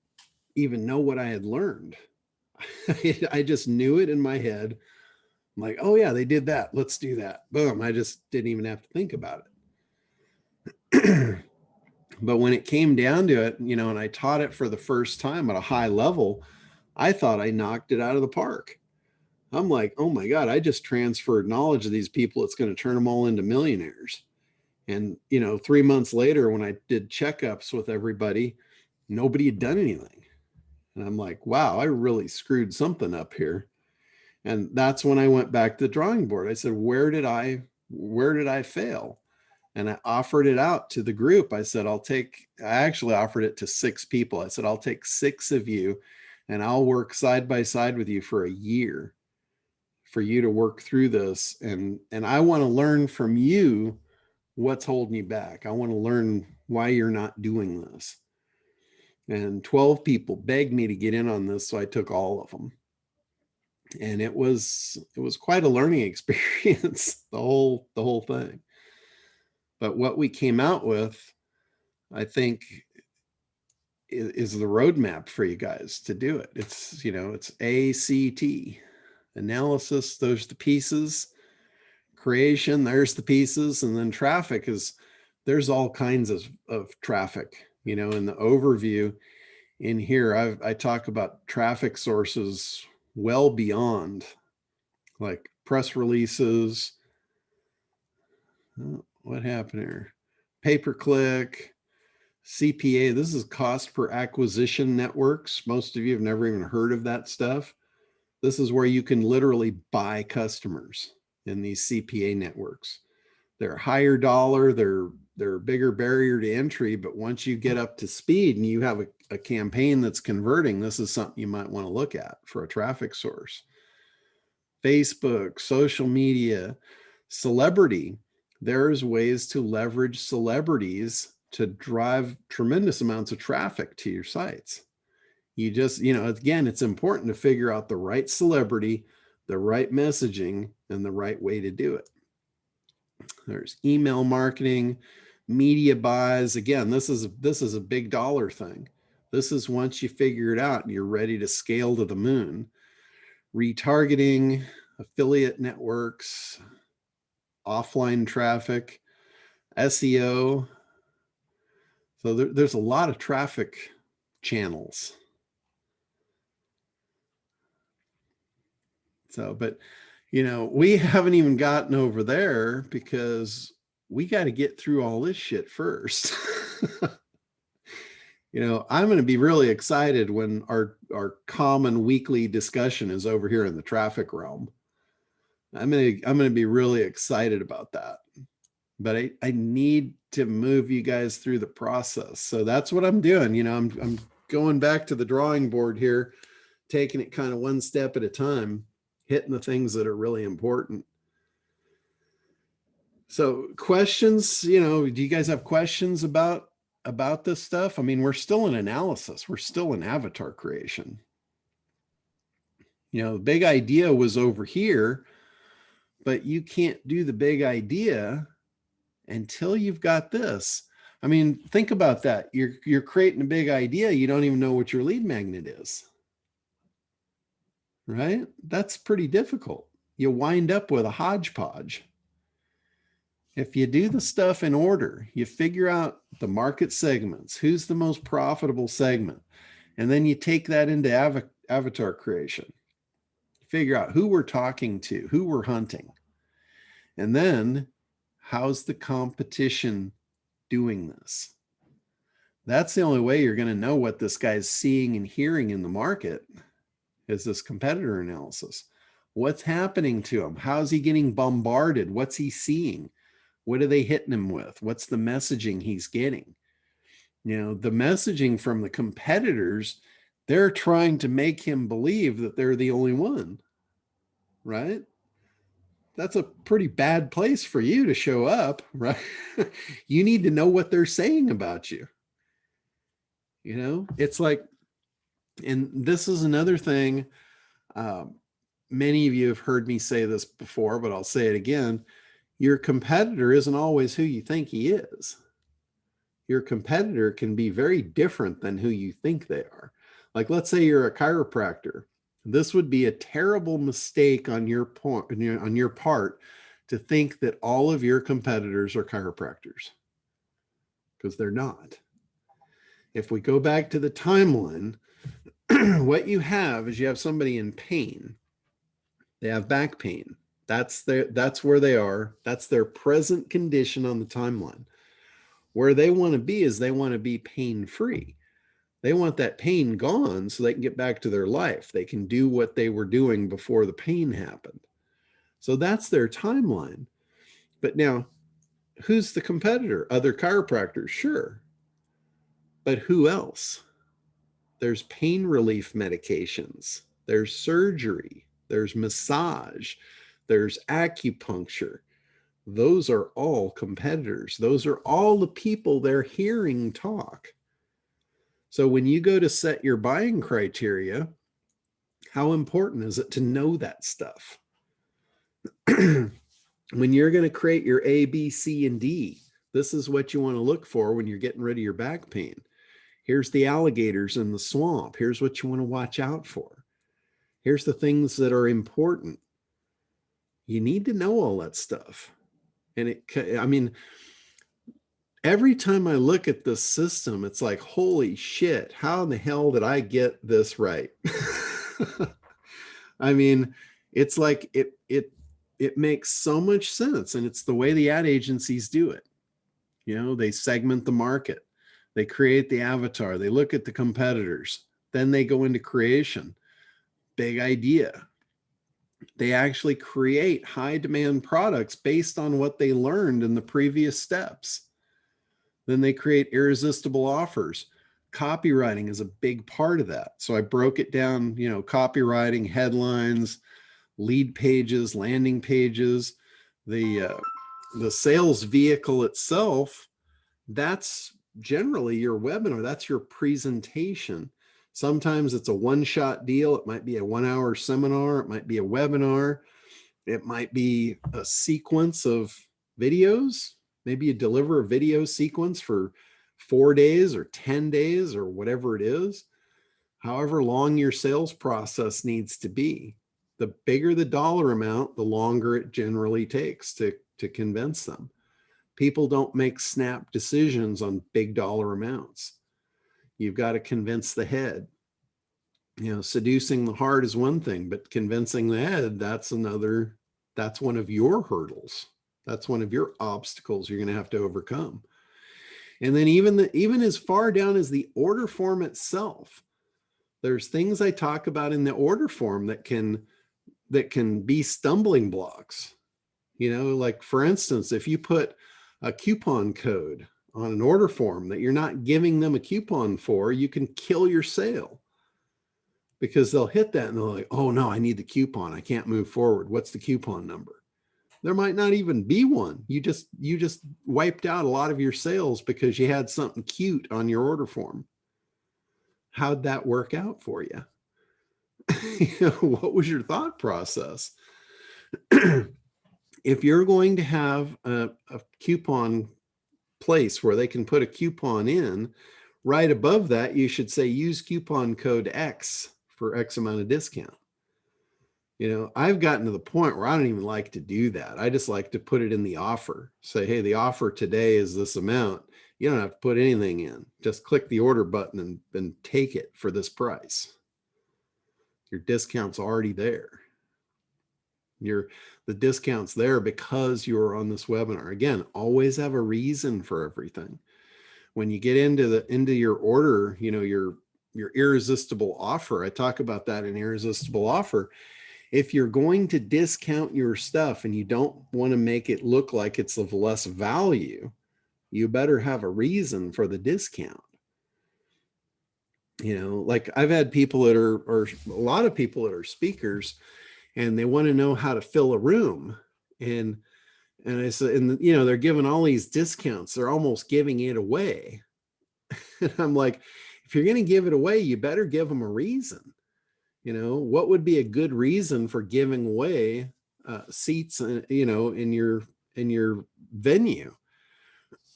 S1: even know what I had learned. I just knew it in my head. I'm like, oh yeah, they did that. Let's do that. Boom. I just didn't even have to think about it. But when it came down to it, you know, and I taught it for the first time at a high level, I thought I knocked it out of the park. I'm like, oh my God, I just transferred knowledge of these people. It's going to turn them all into millionaires. And, you know, 3 months later, when I did checkups with everybody, nobody had done anything. And I'm like, wow, I really screwed something up here. And that's when I went back to the drawing board. I said, where did I fail? And I offered it out to the group. I said, I actually offered it to 6 people. I said, I'll take 6 of you and I'll work side by side with you for a year for you to work through this. And I want to learn from you what's holding you back. I want to learn why you're not doing this. And 12 people begged me to get in on this. So I took all of them. And it was quite a learning experience, the whole thing. But what we came out with, I think, is the roadmap for you guys to do it. It's, you know, it's ACT, analysis, those are the pieces, creation, there's the pieces, and then traffic there's all kinds of traffic, you know. In the overview in here, I talk about traffic sources well beyond like press releases, Oh, what happened here? Pay-per-click, CPA. This is cost per acquisition networks. Most of you have never even heard of that stuff. This is where you can literally buy customers in these CPA networks. They're higher dollar, they're a bigger barrier to entry, but once you get up to speed and you have a campaign that's converting, this is something you might want to look at for a traffic source. Facebook, social media, celebrity. There's ways to leverage celebrities to drive tremendous amounts of traffic to your sites. You just, again, it's important to figure out the right celebrity, the right messaging, and the right way to do it. There's email marketing, media buys. Again, this is a big dollar thing. This is once you figure it out and you're ready to scale to the moon. Retargeting, affiliate networks, offline traffic, SEO. So there's a lot of traffic channels. So, but we haven't even gotten over there because we got to get through all this shit first. I'm going to be really excited when our common weekly discussion is over here in the traffic realm. I'm going to be really excited about that. But I need to move you guys through the process. So that's what I'm doing. I'm going back to the drawing board here, taking it kind of one step at a time, hitting the things that are really important. So questions, do you guys have questions about this stuff? I mean, we're still in analysis. We're still in avatar creation. The big idea was over here, but you can't do the big idea until you've got this. I mean, think about that. You're creating a big idea. You don't even know what your lead magnet is. Right? That's pretty difficult. You wind up with a hodgepodge. If you do the stuff in order, you figure out the market segments, who's the most profitable segment, and then you take that into avatar creation. Figure out who we're talking to, who we're hunting, and then how's the competition doing this? That's the only way you're going to know what this guy's seeing and hearing in the market. Is this competitor analysis. What's happening to him? How's he getting bombarded? What's he seeing? What are they hitting him with? What's the messaging he's getting? The messaging from the competitors, they're trying to make him believe that they're the only one, right? That's a pretty bad place for you to show up, right? You need to know what they're saying about you. It's like, and this is another thing. Many of you have heard me say this before, but I'll say it again. Your competitor isn't always who you think he is. Your competitor can be very different than who you think they are. Like, let's say you're a chiropractor. This would be a terrible mistake on your part to think that all of your competitors are chiropractors, because they're not. If we go back to the timeline, what you have is you have somebody in pain. They have back pain. That's where they are. That's their present condition on the timeline. Where they want to be is they want to be pain-free. They want that pain gone so they can get back to their life. They can do what they were doing before the pain happened. So that's their timeline. But now, who's the competitor? Other chiropractors, sure. But who else? There's pain relief medications. There's surgery. There's massage. There's acupuncture. Those are all competitors. Those are all the people they're hearing talk. So when you go to set your buying criteria, how important is it to know that stuff? When you're going to create your A, B, C, and D, this is what you want to look for when you're getting rid of your back pain. Here's the alligators in the swamp. Here's what you want to watch out for. Here's the things that are important. You need to know all that stuff. And every time I look at this system, it's like, holy shit, how in the hell did I get this right? I mean, it's like it makes so much sense. And it's the way the ad agencies do it. You know, they segment the market, they create the avatar, they look at the competitors, then they go into creation. Big idea. They actually create high demand products based on what they learned in the previous steps. Then they create irresistible offers. Copywriting is a big part of that. So I broke it down, you know, copywriting, headlines, lead pages, landing pages, the sales vehicle itself. That's generally your webinar. That's your presentation. Sometimes it's a one-shot deal. It might be a 1-hour seminar. It might be a webinar. It might be a sequence of videos. Maybe you deliver a video sequence for 4 days or 10 days or whatever it is. However long your sales process needs to be. The bigger the dollar amount, the longer it generally takes to convince them. People don't make snap decisions on big dollar amounts. You've got to convince the head. You know, seducing the heart is one thing, but convincing the head, that's another, that's one of your hurdles. That's one of your obstacles you're going to have to overcome. And then even as far down as the order form itself, there's things I talk about in the order form that can be stumbling blocks. You know, like for instance, if you put a coupon code on an order form that you're not giving them a coupon for, you can kill your sale, because they'll hit that and they're like, oh no, I need the coupon. I can't move forward. What's the coupon number? There might not even be one. You just wiped out a lot of your sales because you had something cute on your order form. How'd that work out for you? You know, what was your thought process? If you're going to have a coupon place where they can put a coupon in, right above that, you should say use coupon code X for X amount of discount. You know, I've gotten to the point where I don't even like to do that. I just like to put it in the offer. Say, hey, the offer today is this amount. You don't have to put anything in. Just click the order button and take it for this price. Your discount's already there. The discount's there because you're on this webinar. Again, always have a reason for everything. When you get into your order, you know, your irresistible offer, I talk about that in irresistible offer. If you're going to discount your stuff and you don't want to make it look like it's of less value, you better have a reason for the discount. You know, like I've had people that are, or a lot of people that are speakers, and they want to know how to fill a room. And I said, and you know, they're giving all these discounts. They're almost giving it away. And I'm like, if you're going to give it away, you better give them a reason. You know, what would be a good reason for giving away seats, you know, in your venue?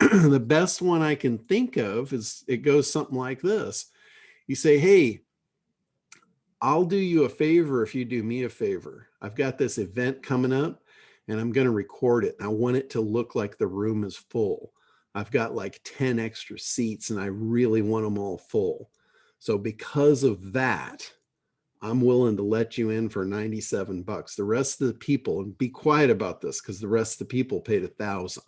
S1: The best one I can think of is, it goes something like this. You say, hey, I'll do you a favor if you do me a favor. I've got this event coming up and I'm going to record it. I want it to look like the room is full. I've got like 10 extra seats and I really want them all full. So because of that, I'm willing to let you in for $97. The rest of the people, and be quiet about this because the rest of the people paid $1,000.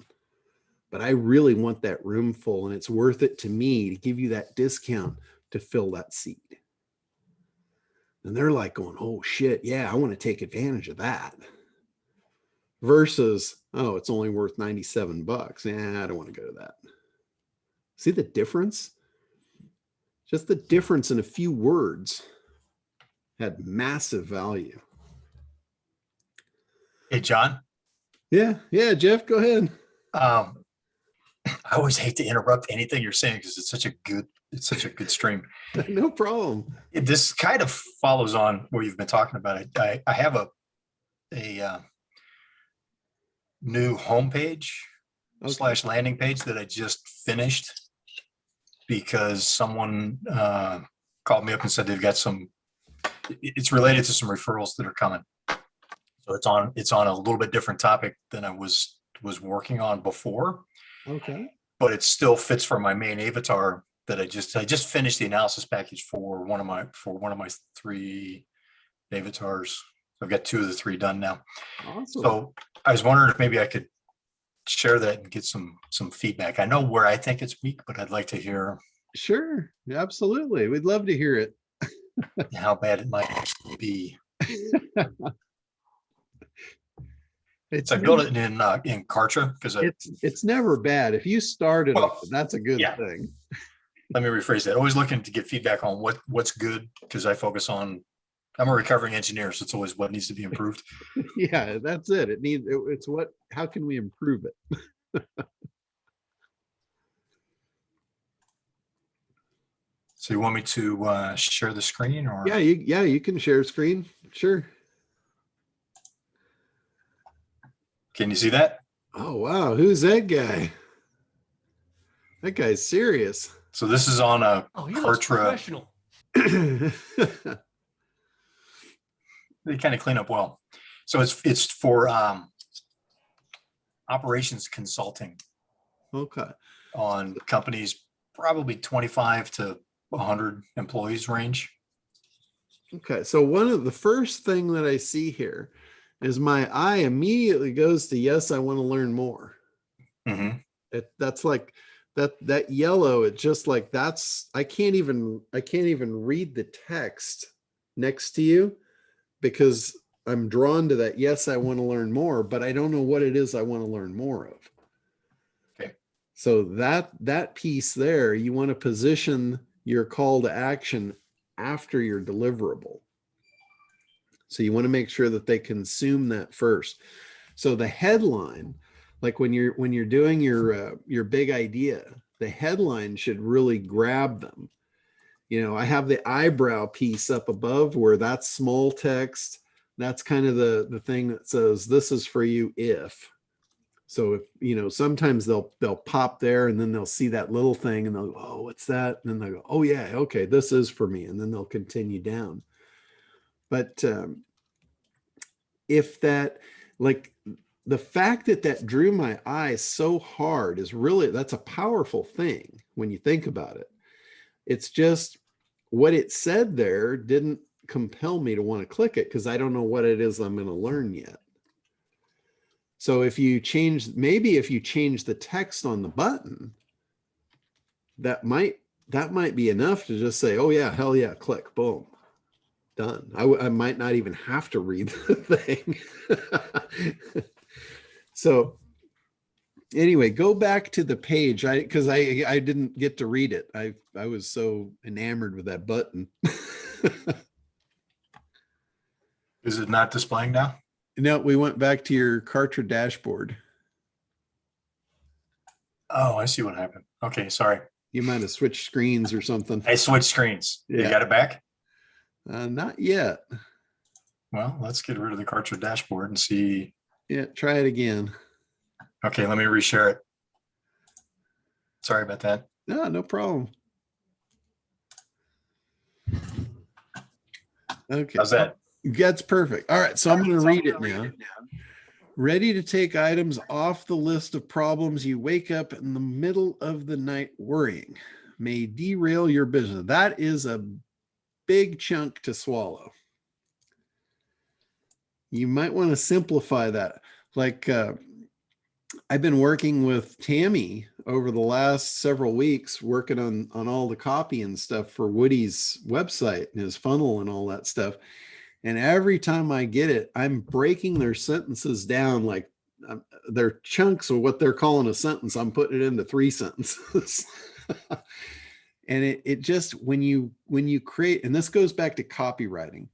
S1: But I really want that room full, and it's worth it to me to give you that discount to fill that seat. And they're like going, oh shit, yeah, I want to take advantage of that. Versus, oh, it's only worth $97. Yeah, I don't want to go to that. See the difference? Just the difference in a few words had massive value.
S6: Hey, John.
S1: Yeah, Jeff, go ahead.
S6: I always hate to interrupt anything you're saying because it's such a good stream.
S1: No problem.
S6: This kind of follows on where you've been talking about it. I have a new homepage / landing page that I just finished because someone called me up and said they've got it's related to some referrals that are coming. So it's on a little bit different topic than I was working on before.
S1: Okay.
S6: But it still fits for my main avatar that I just finished the analysis package for one of my 3 avatars I've got 2 of the 3 done now.
S1: Awesome.
S6: So I was wondering if maybe I could share that and get some feedback. I know where I think it's weak, but I'd like to hear
S1: Sure. Absolutely. We'd love to hear it.
S6: how bad it might be.
S1: It's
S6: So I built it in Kartra because
S1: it's never bad. If you started
S6: Well,
S1: off, that's a good
S6: yeah.
S1: thing.
S6: let me rephrase that. Always looking to get feedback on what's good, because I focus on, I'm a recovering engineer, so it's always what needs to be improved.
S1: Yeah, that's it. It's how can we improve it?
S6: So you want me to share the screen, or?
S1: Yeah, you can share screen. Sure.
S6: Can you see that?
S1: Oh wow, who's that guy? That guy's serious.
S6: So this is on a
S7: Oh, he looks
S6: Kartra.
S7: professional.
S6: They kind of clean up well. So it's for operations consulting
S1: Okay.
S6: on companies probably 25 to 100 employees range.
S1: Okay. So one of the first thing that I see here is my eye immediately goes to yes, I want to learn more.
S6: Mm-hmm.
S1: That's like that yellow. It's just like I can't even read the text next to you because I'm drawn to that. Yes, I want to learn more, but I don't know what it is I want to learn more of.
S6: Okay.
S1: So that piece there, you want to position your call to action after your deliverable. So you want to make sure that they consume that first. So the headline, like when you're doing your big idea, the headline should really grab them. I have the eyebrow piece up above where that's small text. That's kind of the thing that says this is for you if. So if sometimes they'll pop there and then they'll see that little thing and they'll go, oh, what's that? And then they'll go, oh yeah, okay, this is for me. And then they'll continue down. But if that, like the fact that drew my eye so hard that's a powerful thing when you think about it. It's just what it said there didn't compel me to want to click it because I don't know what it is I'm going to learn yet. So if you change the text on the button, that might be enough to just say, oh yeah, hell yeah, click, boom, done. I might not even have to read the thing. So anyway, go back to the page because I didn't get to read it. I was so enamored with that button.
S6: Is it not displaying now?
S1: No, we went back to your Kartra dashboard.
S6: Oh, I see what happened. Okay, sorry.
S1: You might have switched screens or something.
S6: I switched screens.
S1: Yeah.
S6: You got it back?
S1: Not yet.
S6: Well, let's get rid of the Kartra dashboard and see.
S1: Yeah, try it again.
S6: Okay, let me reshare it. Sorry about that.
S1: No problem. Okay.
S6: How's that?
S1: That's perfect. All right, so I'm going to read it now. Ready to take items off the list of problems you wake up in the middle of the night worrying may derail your business. That is a big chunk to swallow. You might want to simplify that. Like I've been working with Tammy over the last several weeks, working on all the copy and stuff for Woody's website and his funnel and all that stuff. And every time I get it, I'm breaking their sentences down, like their chunks of what they're calling a sentence. I'm putting it into 3 sentences. And it just, when you create, and this goes back to copywriting,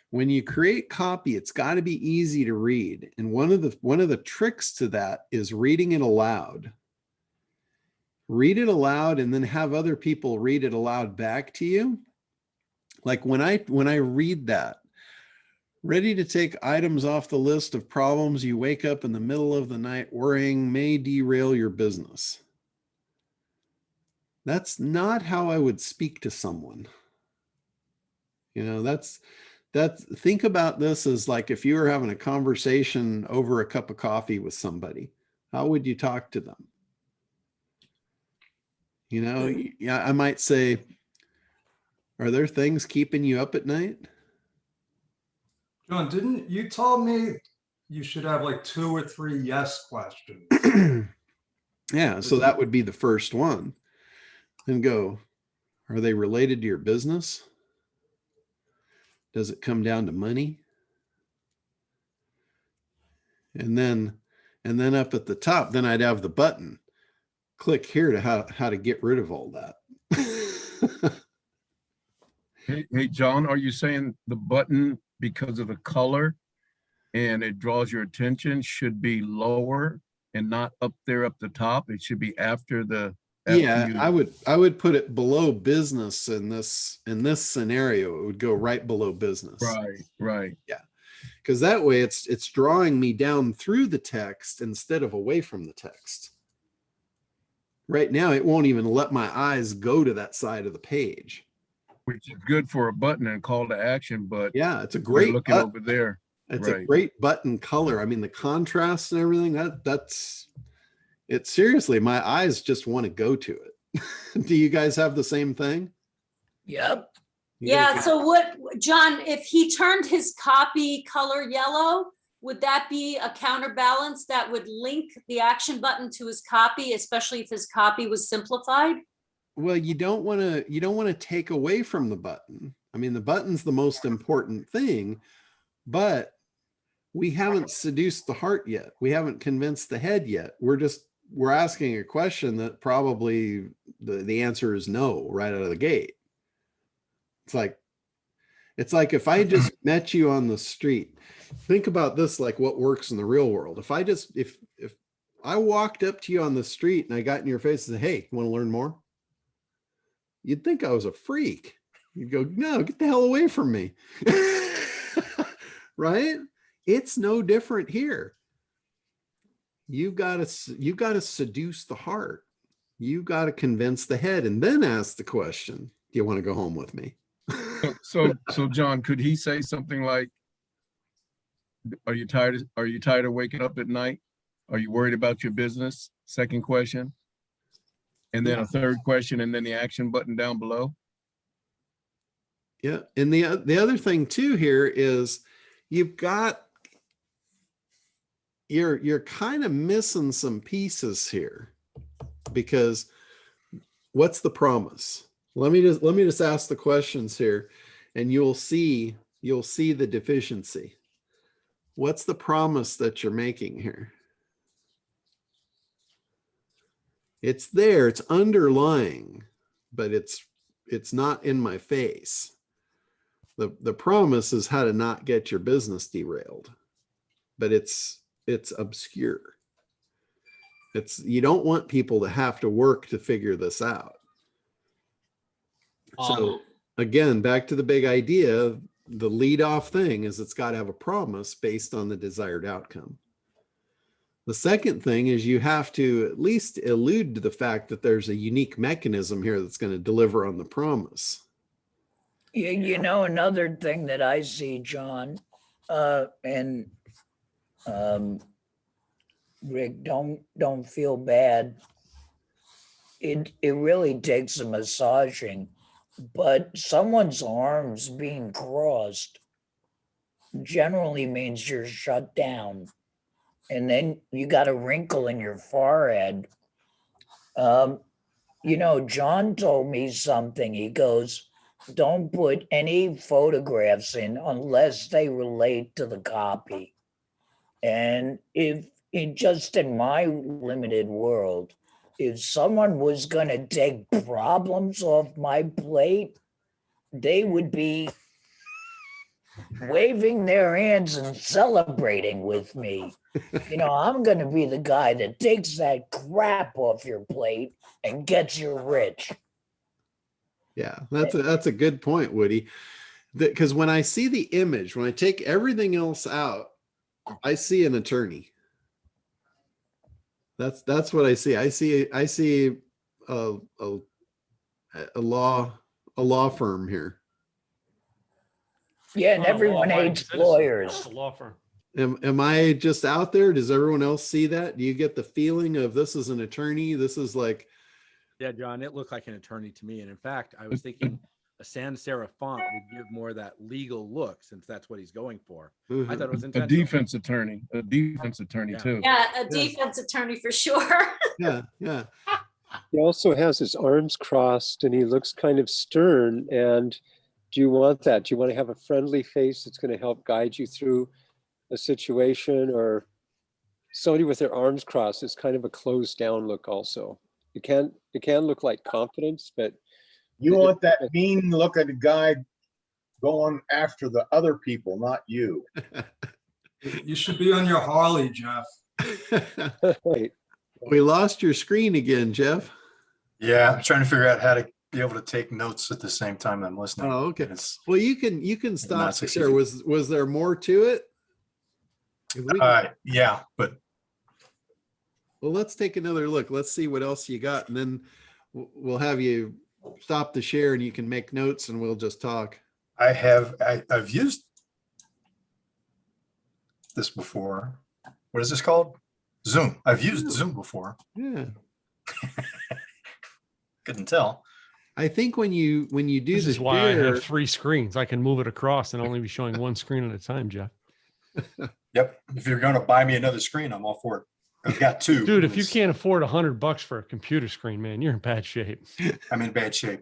S1: when you create copy, it's got to be easy to read. And one of the tricks to that is reading it aloud. Read it aloud and then have other people read it aloud back to you. Like when I read that, ready to take items off the list of problems you wake up in the middle of the night worrying may derail your business. That's not how I would speak to someone. That's think about this as like if you were having a conversation over a cup of coffee with somebody, how would you talk to them? Yeah, I might say, are there things keeping you up at night?
S4: John, didn't you told me you should have like 2 or 3 yes questions?
S1: Yeah, so that would be the first one. And go, are they related to your business? Does it come down to money? And then up at the top, then I'd have the button. Click here to how to get rid of all that.
S5: Hey, John, are you saying the button, because of the color and it draws your attention, should be lower and not up there up the top? It should be after
S1: Yeah,
S5: you.
S1: I would put it below business in this scenario. It would go right below business.
S5: Right.
S1: Yeah. Because that way it's drawing me down through the text instead of away from the text. Right now, it won't even let my eyes go to that side of the page.
S5: Which is good for a button and call to action, but
S1: Yeah, it's a
S5: we're
S1: great
S5: looking over there.
S1: It's
S5: Right.
S1: a great button color. I mean, the contrast and everything, that's it. Seriously, my eyes just want to go to it. Do you guys have the same thing?
S7: Yep.
S1: You
S8: Yeah,
S1: guys-
S8: so what, John, if he turned his copy color yellow, would that be a counterbalance that would link the action button to his copy, especially if his copy was simplified?
S1: Well, you don't want to take away from the button. I mean, the button's the most important thing, but we haven't seduced the heart yet. We haven't convinced the head yet. We're asking a question that probably the answer is no right out of the gate. It's like if I just met you on the street, think about this, like what works in the real world. If I walked up to you on the street and I got in your face and said, hey, you want to learn more? You'd think I was a freak. You'd go, no, get the hell away from me. Right? It's no different here. You've got to seduce the heart. You've got to convince the head and then ask the question, do you want to go home with me?
S5: So John, could he say something like, are you tired of waking up at night? Are you worried about your business? Second question. And then a third question, and then the action button down below.
S1: Yeah. And the other thing too here is you're kind of missing some pieces here, because what's the promise? Let me just ask the questions here and you'll see the deficiency. What's the promise that you're making here? It's there, it's underlying, but it's not in my face. The promise is how to not get your business derailed, but it's obscure. You don't want people to have to work to figure this out. So again, back to the big idea, the lead off thing is it's got to have a promise based on the desired outcome. The second thing is you have to at least allude to the fact that there's a unique mechanism here that's going to deliver on the promise.
S7: You know, another thing that I see, John, and Rick, don't feel bad. It really takes a massaging, but someone's arms being crossed generally means you're shut down. And then you got a wrinkle in your forehead. You know, John told me something. He goes, don't put any photographs in unless they relate to the copy. And if just in my limited world, if someone was going to take problems off my plate, they would be waving their hands and celebrating with me. You know, I'm going to be the guy that takes that crap off your plate and gets you rich.
S1: Yeah, that's a good point, Woody. Because when I see the image, when I take everything else out, I see an attorney. That's what I see. I see a law firm here.
S7: Yeah, and everyone hates lawyers.
S9: Law firm.
S1: Am I just out there? Does everyone else see that? Do you get the feeling of this is an attorney? This is like,
S9: Yeah, John, it looked like an attorney to me. And in fact, I was thinking a sans serif font would give more of that legal look, since that's what he's going for. I
S1: Mhm.
S9: thought it was
S5: A
S9: intentional.
S5: defense attorney
S9: Yeah.
S5: too.
S8: Yeah, a defense attorney for sure.
S1: Yeah, yeah.
S10: He also has his arms crossed and he looks kind of stern. And do you want that? Do you want to have a friendly face that's going to help guide you through a situation, or somebody with their arms crossed is kind of a closed down look also. It can look like confidence, but
S11: You want that mean looking guy going after the other people, not you.
S4: You should be on your Harley, Jeff.
S10: right.
S1: We lost your screen again, Jeff.
S6: Yeah, I'm trying to figure out how to be able to take notes at the same time I'm listening.
S1: Oh, okay.
S6: It's,
S1: Well, you can stop
S6: not
S1: it there.
S6: succeeding.
S1: Was there more to it?
S6: yeah, but
S1: Well, let's take another look. Let's see what else you got, and then we'll have you stop the share and you can make notes and we'll just talk.
S6: I've used this before. What is this called? Zoom. I've used Zoom before.
S1: Yeah.
S6: Couldn't tell.
S1: I think when you do
S12: This
S1: the
S12: is why I
S1: share,
S12: have 3 screens. I can move it across and only be showing one screen at a time, Jeff.
S6: Yep. If you're going to buy me another screen, I'm all for it. I've got 2.
S12: Dude, if you can't afford $100 for a computer screen, man, you're in bad shape.
S6: I'm in bad shape.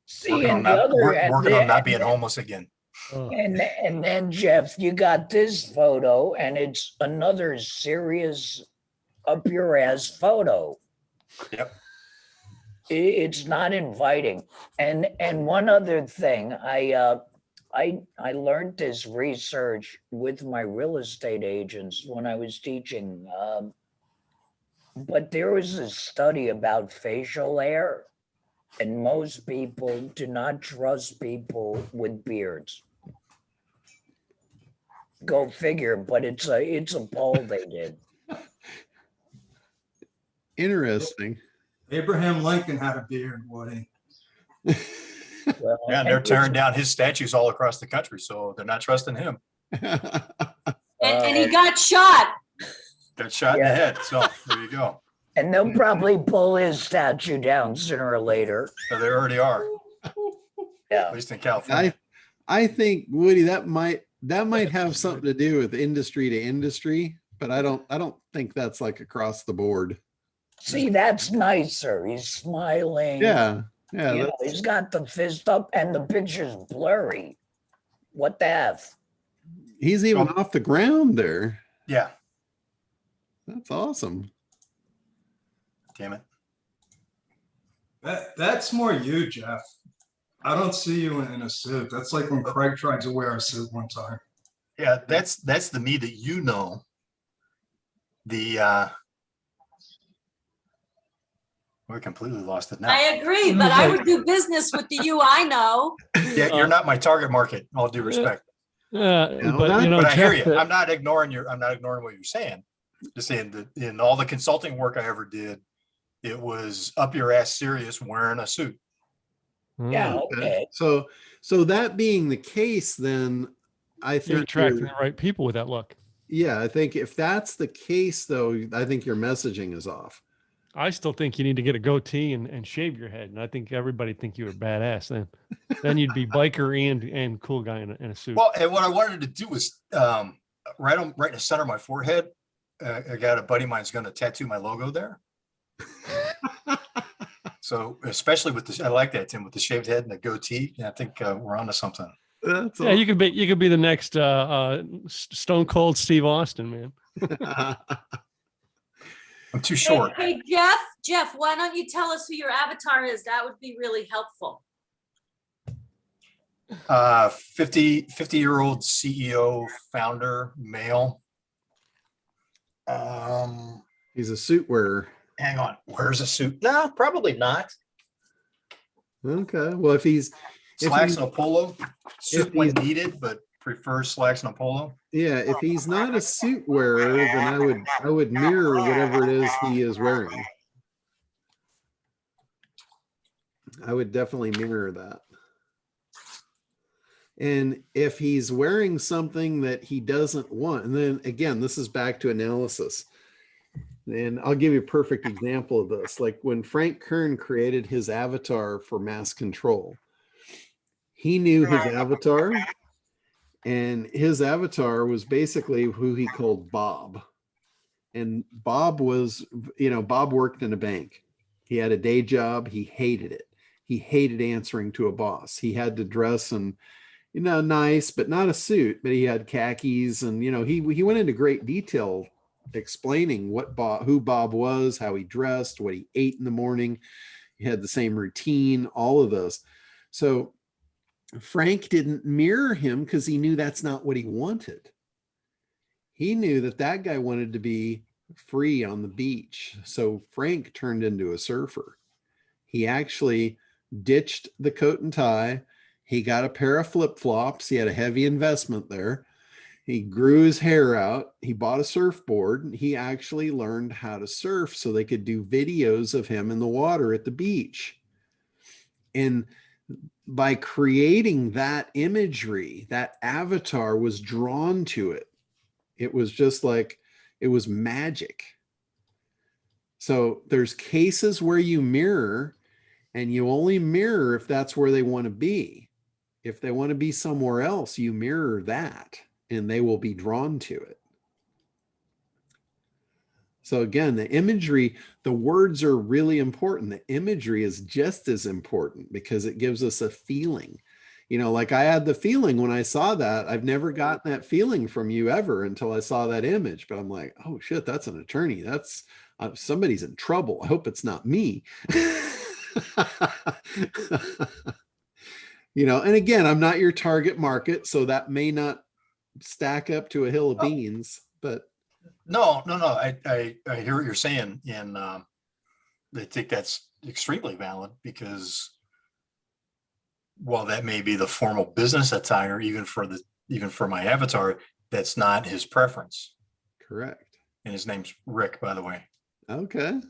S7: See,
S6: Working on
S7: and the
S6: not,
S7: other,
S6: working on not being homeless again.
S12: Oh.
S7: and then Jeff, you got this photo, and it's another serious up your ass photo.
S6: Yep.
S7: It's not inviting. And one other thing, I learned this research with my real estate agents when I was teaching. But there was a study about facial hair, and most people do not trust people with beards. Go figure, but it's a poll they did.
S1: interesting.
S4: Abraham Lincoln had a beard, Woody.
S7: Well,
S6: Yeah, and they're tearing down his statues all across the country, so they're not trusting him.
S8: And he got shot.
S6: Got shot in the head. So there you go.
S7: And they'll probably pull his statue down sooner or later.
S6: So they already are,
S7: Yeah.
S6: at least in California.
S1: I think, Woody, that might have something to do with industry to industry, but I don't think that's like across the board.
S7: See, that's nicer. He's smiling.
S1: Yeah. Yeah.
S7: You know, he's got the fist up and the picture's blurry. What the F?
S1: He's even off the ground there.
S6: Yeah.
S1: That's awesome.
S6: Damn it.
S4: That's more you, Jeff. I don't see you in a suit. That's like when Craig tried to wear a suit one time.
S6: Yeah, that's the me that you know. We completely lost it now.
S8: I agree, but I would do business with the you I know.
S6: Yeah, you're not my target market. All due respect.
S12: But
S6: But I hear you.
S12: Jeff,
S6: I'm not ignoring what you're saying. Just saying that in all the consulting work I ever did, it was up your ass serious wearing a suit.
S7: Yeah, okay.
S1: So that being the case, then I think
S12: you're attracting the right people with that look.
S1: Yeah, I think if that's the case, though, I think your messaging is off.
S12: I still think you need to get a goatee and shave your head. And I think everybody think you're a badass then. Then you'd be biker and cool guy in a suit.
S6: Well, and what I wanted to do was right in the center of my forehead. I got a buddy of mine's going to tattoo my logo there. So especially with this, I like that, Tim, with the shaved head and the goatee. I think we're onto something.
S1: That's
S12: yeah, you could be the next Stone Cold Steve Austin, man.
S6: I'm too short.
S8: Hey, Jeff, why don't you tell us who your avatar is? That would be really helpful.
S6: 50-year-old CEO, founder, male.
S1: He's a suit wearer.
S6: Hang on, wears a suit? No, probably not.
S1: Okay, well, if he's
S6: slacks and a polo, suit when needed, but prefers slacks and a polo.
S1: Yeah, if he's not a suit wearer, then I would mirror whatever it is he is wearing. I would definitely mirror that. And if he's wearing something that he doesn't want, and then again, this is back to analysis. And I'll give you a perfect example of this. Like when Frank Kern created his avatar for Mass Control, he knew his avatar, and his avatar was basically who he called Bob. And Bob was, Bob worked in a bank. He had a day job. He hated it. He hated answering to a boss. He had to dress in, nice, but not a suit, but he had khakis. And, he went into great detail explaining who Bob was, how he dressed, what he ate in the morning. He had the same routine, all of those. So Frank didn't mirror him because he knew that's not what he wanted. He knew that guy wanted to be free on the beach. So Frank turned into a surfer. He actually ditched the coat and tie. He got a pair of flip-flops. He had a heavy investment there. He grew his hair out. He bought a surfboard. He actually learned how to surf so they could do videos of him in the water at the beach. And by creating that imagery, that avatar was drawn to it. It was just like, it was magic. So there's cases where you mirror, and you only mirror if that's where they want to be. If they want to be somewhere else, you mirror that, and they will be drawn to it. So again, the imagery, the words are really important. The imagery is just as important because it gives us a feeling. Like I had the feeling when I saw that. I've never gotten that feeling from you ever until I saw that image. But I'm like, oh shit, that's an attorney. That's somebody's in trouble. I hope it's not me. And again, I'm not your target market, so that may not stack up to a hill of beans. But
S6: No. I hear what you're saying, and I think that's extremely valid because while that may be the formal business attire, even for my avatar, that's not his preference.
S1: Correct.
S6: And his name's Rick, by the way.
S1: Okay.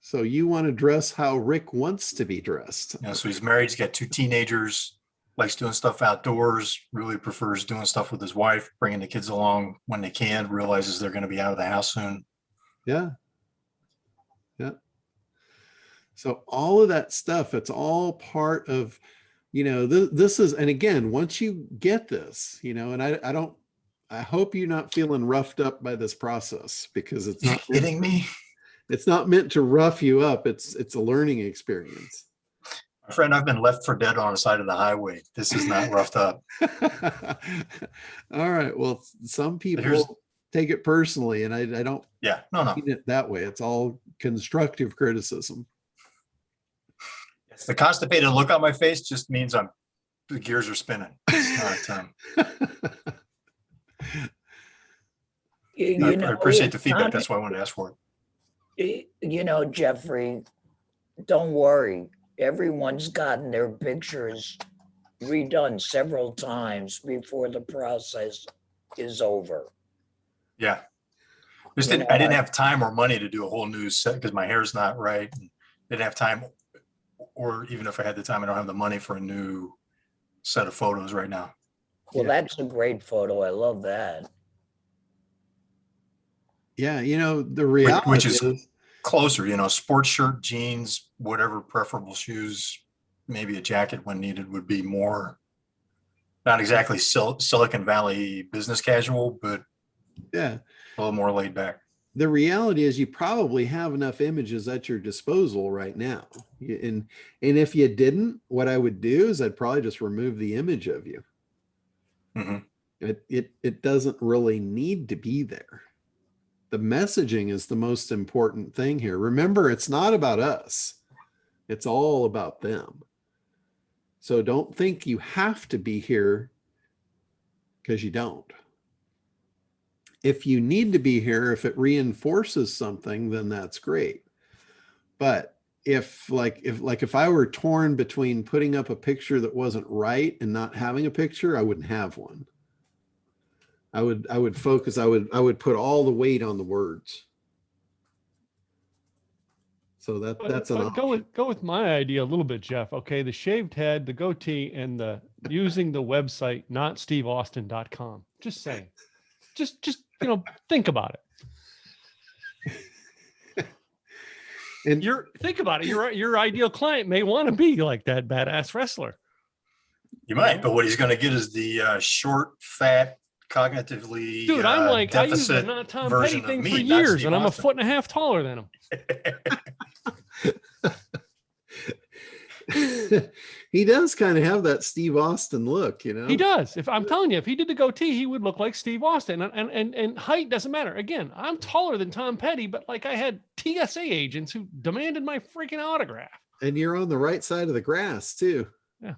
S1: So you want to dress how Rick wants to be dressed.
S6: Yeah. So he's married. He's got 2 teenagers. Likes doing stuff outdoors. Really prefers doing stuff with his wife, bringing the kids along when they can. Realizes they're going to be out of the house soon.
S1: Yeah. Yeah. So all of that stuff, it's all part of, this is, and again, once you get this, and I hope you're not feeling roughed up by this process because it's not
S6: kidding me.
S1: It's not meant to rough you up. It's a learning experience.
S6: My friend, I've been left for dead on the side of the highway. This is not roughed up.
S1: All right. Well, some people take it personally, and I don't mean it that way. It's all constructive criticism.
S6: It's the constipated look on my face just means the gears are spinning. It's not, I appreciate the feedback. That's why I wanted to ask for it.
S7: Jeffrey, don't worry. Everyone's gotten their pictures redone several times before the process is over.
S6: Yeah. I didn't have time or money to do a whole new set because my hair's not right. And didn't have time, or even if I had the time, I don't have the money for a new set of photos right now.
S7: Well, that's a great photo. I love that.
S1: Yeah, the reality
S6: which is closer, sports shirt, jeans, whatever, preferable shoes, maybe a jacket when needed would be more, not exactly Silicon Valley business casual, but
S1: yeah,
S6: a little more laid back.
S1: The reality is you probably have enough images at your disposal right now. And if you didn't, what I would do is I'd probably just remove the image of you.
S6: Mm-hmm.
S1: It doesn't really need to be there. The messaging is the most important thing here. Remember, it's not about us. It's all about them. So don't think you have to be here because you don't. If you need to be here, if it reinforces something, then that's great. But if I were torn between putting up a picture that wasn't right and not having a picture, I wouldn't have one. I would focus, I would put all the weight on the words. So that's an option.
S12: Go with my idea a little bit, Jeff. Okay, the shaved head, the goatee, and using the website notsteveaustin.com. Just saying. Just think about it.
S1: And
S12: think about it. Your ideal client may want to be like that badass wrestler.
S6: You might, but what he's going to get is the short, fat, cognitively
S12: Dude, I'm like, I use the
S6: deficit
S12: not Tom
S6: version
S12: Petty
S6: of
S12: thing for
S6: me, not
S12: years,
S6: Steve
S12: and I'm a
S6: Austin.
S12: foot and a half taller than him.
S1: He does kind of have that Steve Austin look, you know.
S12: He does. If I'm telling you, if he did the goatee, he would look like Steve Austin. And height doesn't matter. Again, I'm taller than Tom Petty, but like I had TSA agents who demanded my freaking autograph.
S1: And you're on the right side of the grass too.
S12: Yeah.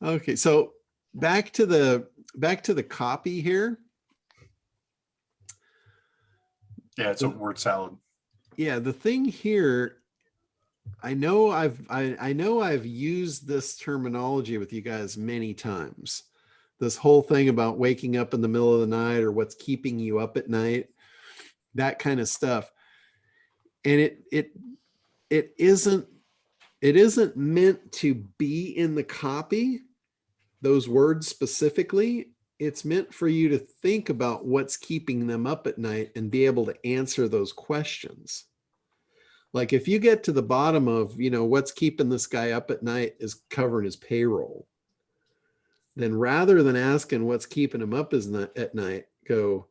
S1: Okay, so back to the copy here.
S6: Yeah, it's a word salad.
S1: Yeah, the thing here, I know I've used this terminology with you guys many times. This whole thing about waking up in the middle of the night or what's keeping you up at night, that kind of stuff. And it isn't meant to be in the copy, those words specifically. It's meant for you to think about what's keeping them up at night and be able to answer those questions. Like if you get to the bottom of, what's keeping this guy up at night is covering his payroll, then rather than asking what's keeping him up at night, go,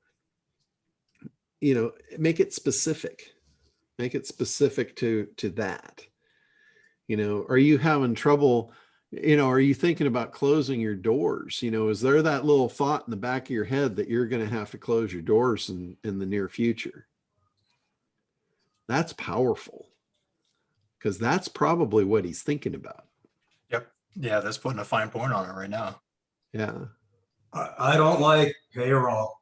S1: make it specific. Make it specific to that. Are you having trouble? Are you thinking about closing your doors? Is there that little thought in the back of your head that you're going to have to close your doors in the near future? That's powerful, because that's probably what he's thinking about.
S6: Yep. Yeah, that's putting a fine point on it right now.
S1: Yeah.
S4: I don't like payroll.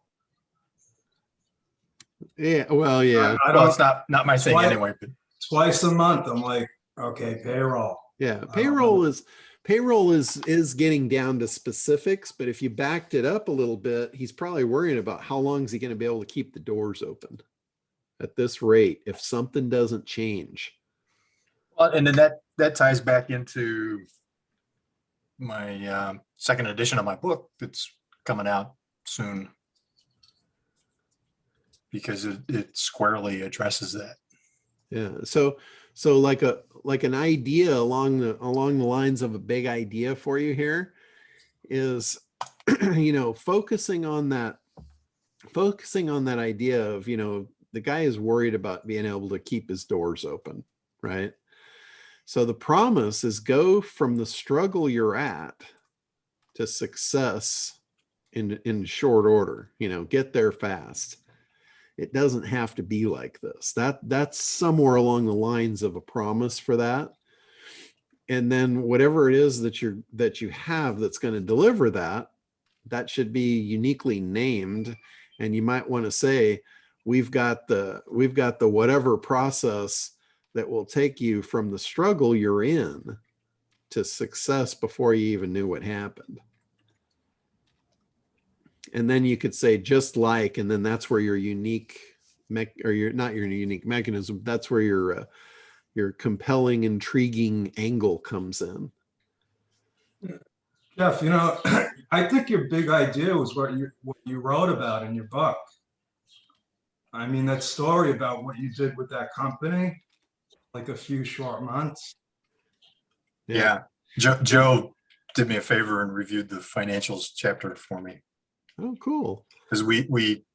S1: Yeah. Well, yeah.
S4: I
S6: Well,
S4: don't,
S6: it's not my thing anyway. But
S4: twice a month, I'm like, okay, payroll.
S1: Yeah. Payroll is getting down to specifics, but if you backed it up a little bit, he's probably worrying about how long is he going to be able to keep the doors open at this rate if something doesn't change.
S6: Well, and then that ties back into my second edition of my book that's coming out soon, because it squarely addresses that.
S1: Yeah. So like an idea along the lines of a big idea for you here is, focusing on that idea of, the guy is worried about being able to keep his doors open, right? So the promise is go from the struggle you're at to success in short order, get there fast. It doesn't have to be like this. That's somewhere along the lines of a promise for that. And then whatever it is that you have that's going to deliver that should be uniquely named. And you might want to say, we've got the whatever process that will take you from the struggle you're in to success before you even knew what happened. And then you could say just like, and then that's where your unique not your unique mechanism, that's where your compelling, intriguing angle comes in.
S4: Jeff, I think your big idea was what you wrote about in your book. I mean, that story about what you did with that company, like a few short months.
S6: Yeah. Joe did me a favor and reviewed the financials chapter for me.
S1: Oh, cool.
S6: Because we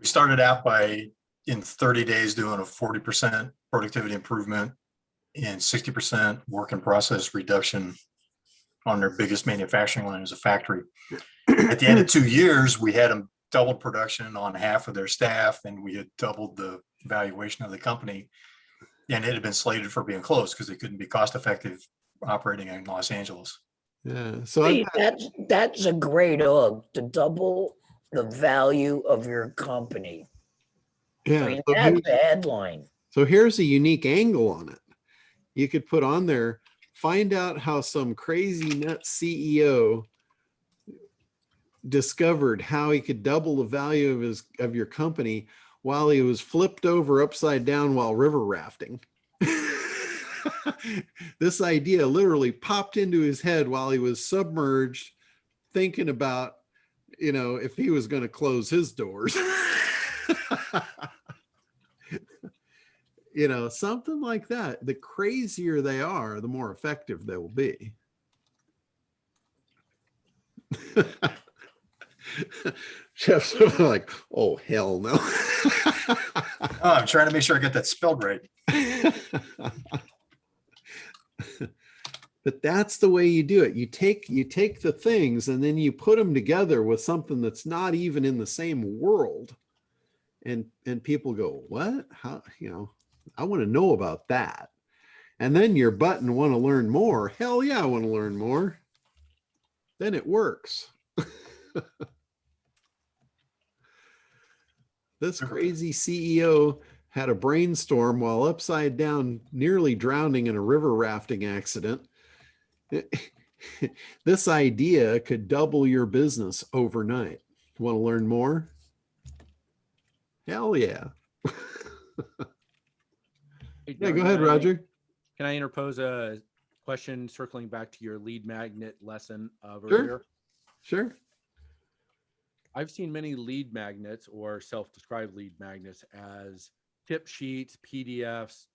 S6: started out by, in 30 days, doing a 40% productivity improvement and 60% work in process reduction on their biggest manufacturing line as a factory. At the end of 2 years, we had them doubled production on half of their staff, and we had doubled the valuation of the company. And it had been slated for being closed because it couldn't be cost effective operating in Los Angeles.
S1: Yeah. So
S7: See, that's a great hook, to double the value of your company.
S1: yeah.
S7: I mean, that's the headline.
S1: So here's a unique angle on it. You could put on there, find out how some crazy nut CEO discovered how he could double the value of your company while he was flipped over upside down while river rafting. This idea literally popped into his head while he was submerged, thinking about, if he was going to close his doors. You know, something like that. The crazier they are, the more effective they will be. Jeff's like, oh, hell no.
S6: Oh, I'm trying to make sure I get that spelled right.
S1: But that's the way you do it. You take the things and then you put them together with something that's not even in the same world. And people go, what? How, you know, I want to know about that. And then your button want to learn more. Hell yeah, I want to learn more. Then it works. This crazy CEO had a brainstorm while upside down, nearly drowning in a river rafting accident. This idea could double your business overnight. Want to learn more? Hell yeah.
S9: Hey,
S1: Yeah,
S9: Doug,
S1: go ahead, Roger.
S9: Can I interpose a question circling back to your lead magnet lesson of
S1: Sure.
S9: earlier?
S1: Sure.
S9: I've seen many lead magnets or self-described lead magnets as tip sheets, PDFs,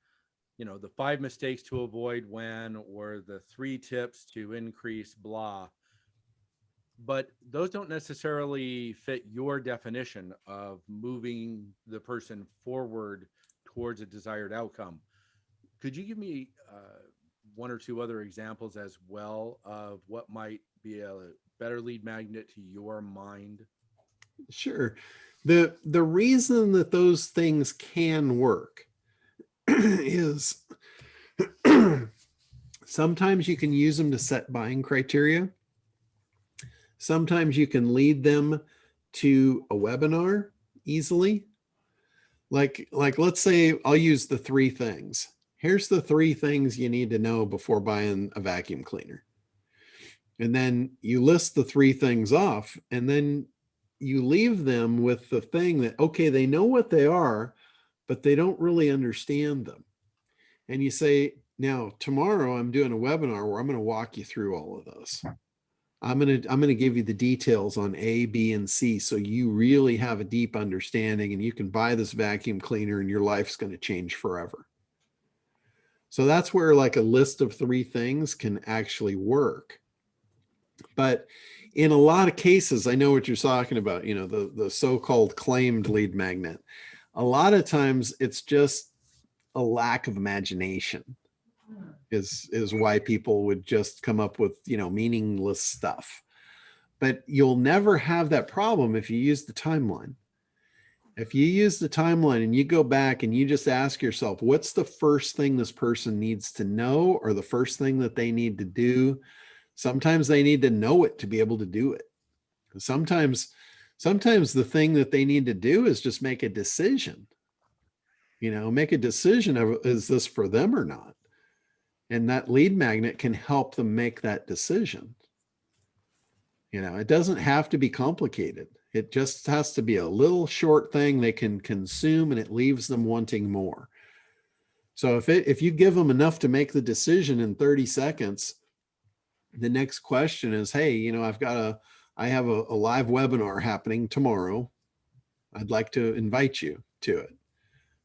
S9: you know, the 5 mistakes to avoid when, or the 3 tips to increase blah. But those don't necessarily fit your definition of moving the person forward towards a desired outcome. Could you give me 1 or 2 other examples as well of what might be a better lead magnet to your mind?
S1: Sure. The reason that those things can work is sometimes you can use them to set buying criteria. Sometimes you can lead them to a webinar easily. Like let's say I'll use the 3 things. Here's the 3 things you need to know before buying a vacuum cleaner. And then you list the 3 things off, and then you leave them with the thing that, okay, they know what they are, but they don't really understand them. And you say, now tomorrow I'm doing a webinar where I'm going to walk you through all of those. I'm going to give you the details on A, B, and C. So you really have a deep understanding and you can buy this vacuum cleaner and your life's going to change forever. So that's where like a list of 3 things can actually work. But in a lot of cases, I know what you're talking about, you know, the so-called claimed lead magnet. A lot of times it's just a lack of imagination is why people would just come up with, you know, meaningless stuff. But you'll never have that problem if you use the timeline. If you use the timeline and you go back and you just ask yourself, what's the first thing this person needs to know, or the first thing that they need to do? Sometimes they need to know it to be able to do it. Sometimes the thing that they need to do is just make a decision. You know, make a decision of, is this for them or not? And that lead magnet can help them make that decision. You know, it doesn't have to be complicated. It just has to be a little short thing they can consume, and it leaves them wanting more. So if you give them enough to make the decision in 30 seconds, the next question is, hey, you know, I have a live webinar happening tomorrow. I'd like to invite you to it.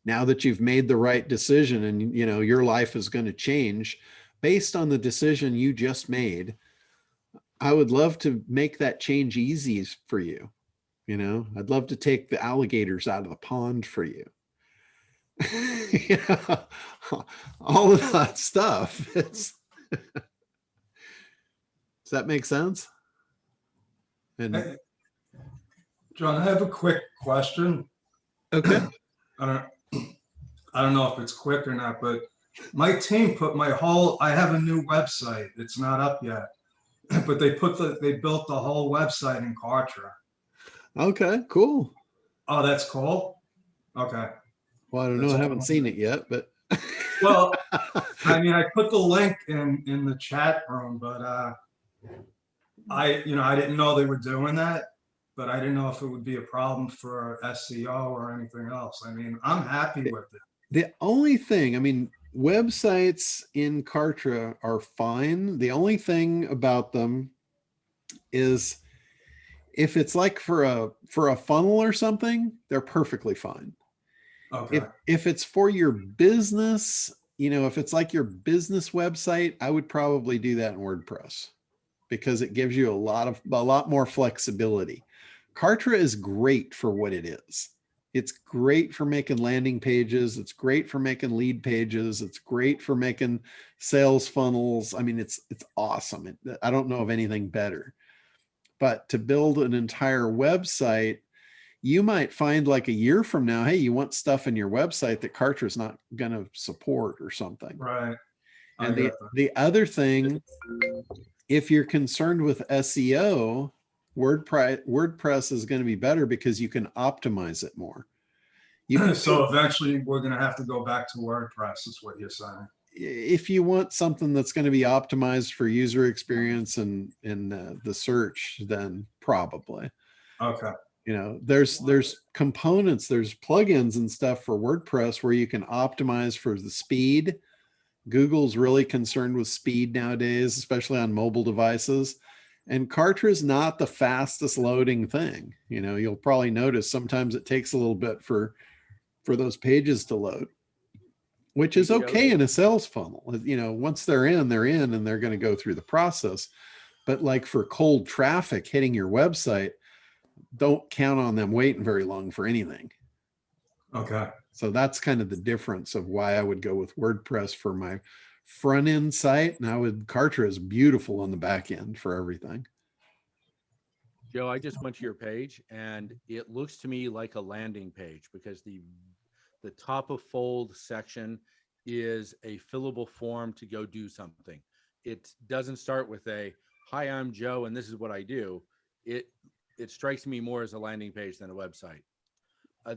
S1: Now that you've made the right decision and, you know, your life is going to change based on the decision you just made, I would love to make that change easy for you. You know, I'd love to take the alligators out of the pond for you. You know, all of that stuff. Does that make sense? And
S4: Hey, John, I have a quick question.
S1: okay.
S4: I don't know if it's quick or not, but my team put I have a new website. It's not up yet, but they built the whole website in Kartra.
S1: Okay, cool.
S4: Oh, that's cool. Okay.
S1: Well, I don't know. I haven't seen it yet, but
S4: well, I mean, I put the link in the chat room, but I didn't know they were doing that, but I didn't know if it would be a problem for SEO or anything else. I mean, I'm happy with it.
S1: The only thing, I mean, websites in Kartra are fine. The only thing about them is if it's like for a funnel or something, they're perfectly fine.
S4: Okay.
S1: If it's for your business, if it's like your business website, I would probably do that in WordPress because it gives you a lot more flexibility. Kartra is great for what it is. It's great for making landing pages. It's great for making lead pages. It's great for making sales funnels. I mean, it's awesome. I don't know of anything better. But to build an entire website, you might find like a year from now, hey, you want stuff in your website that Kartra is not going to support or something.
S4: Right. I
S1: And
S4: get that.
S1: the other thing, if you're concerned with SEO, WordPress is going to be better because you can optimize it more. You can
S4: So eventually we're going to have to go back to WordPress is what you're saying.
S1: if you want something that's going to be optimized for user experience and the search, then probably.
S4: Okay.
S1: There's components, there's plugins and stuff for WordPress where you can optimize for the speed. Google's really concerned with speed nowadays, especially on mobile devices. And Kartra is not the fastest loading thing. You'll probably notice sometimes it takes a little bit for those pages to load, which is okay in a sales funnel. Once they're in and they're going to go through the process. But like for cold traffic hitting your website, don't count on them waiting very long for anything.
S4: Okay.
S1: So that's kind of the difference of why I would go with WordPress for my front end site. Now with Kartra is beautiful on the back end for everything.
S9: Joe, I just went to your page and it looks to me like a landing page because the top of fold section is a fillable form to go do something. It doesn't start with a, hi, I'm Joe, and this is what I do. It strikes me more as a landing page than a website.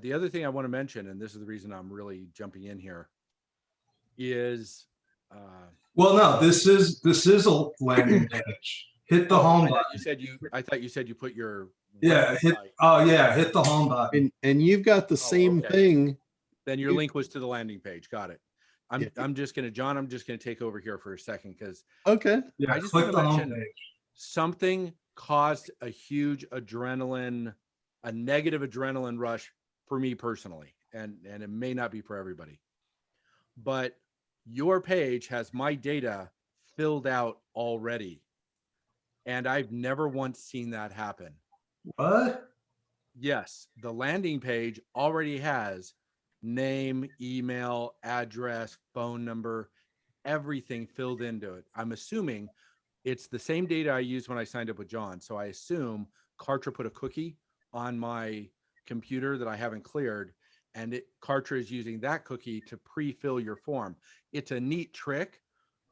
S9: The other thing I want to mention, and this is the reason I'm really jumping in here, is
S4: well, no, this is a landing page. Hit the home button.
S9: I thought you said you put your
S4: hit the home button.
S1: And you've got the same thing.
S9: Then your link was to the landing page. Got it. I'm just gonna take over here for a second because I just want to mention something caused a huge a negative adrenaline rush for me personally, and it may not be for everybody, but your page has my data filled out already, and I've never once seen that happen.
S4: What?
S9: Yes, the landing page already has name, email, address, phone number, everything filled into it. I'm assuming it's the same data I used when I signed up with John. So I assume Kartra put a cookie on my computer that I haven't cleared, and Kartra is using that cookie to pre-fill your form. It's a neat trick,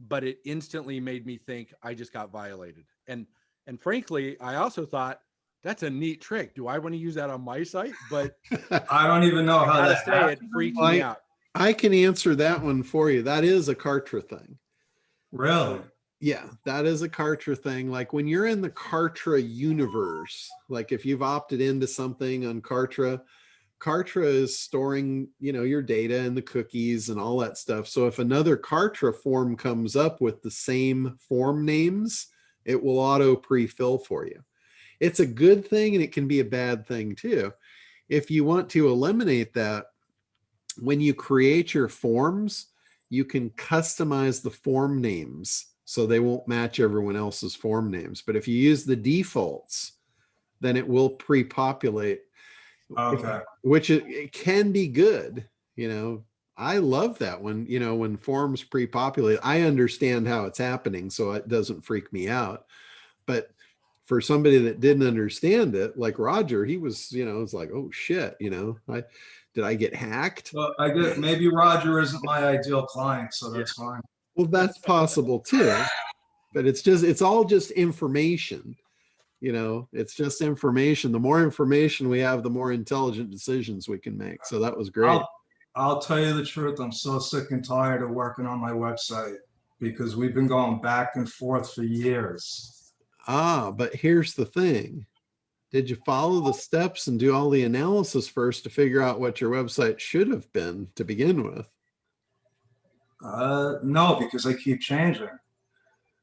S9: but it instantly made me think I just got violated. And frankly, I also thought that's a neat trick. Do I want to use that on my site? But
S4: I don't even know how that
S9: it freaked me out.
S1: I can answer that one for you. That is a Kartra thing.
S4: Really?
S1: Yeah, that is a Kartra thing. Like when you're in the Kartra universe, like if you've opted into something on Kartra is storing, your data and the cookies and all that stuff. So if another Kartra form comes up with the same form names, it will auto pre-fill for you. It's a good thing and it can be a bad thing too. If you want to eliminate that, when you create your forms, you can customize the form names so they won't match everyone else's form names. But if you use the defaults, then it will pre-populate, which it can be good. I love that when forms pre-populate. I understand how it's happening, so it doesn't freak me out. But for somebody that didn't understand it, like Roger, he was, it's like, oh shit, did I get hacked?
S4: Well, I get maybe Roger isn't my ideal client, so that's fine.
S1: Well, that's possible too, but it's all just information. It's just information. The more information we have, the more intelligent decisions we can make. So that was great.
S4: I'll tell you the truth. I'm so sick and tired of working on my website because we've been going back and forth for years.
S1: But here's the thing. Did you follow the steps and do all the analysis first to figure out what your website should have been to begin with?
S4: No, because I keep changing.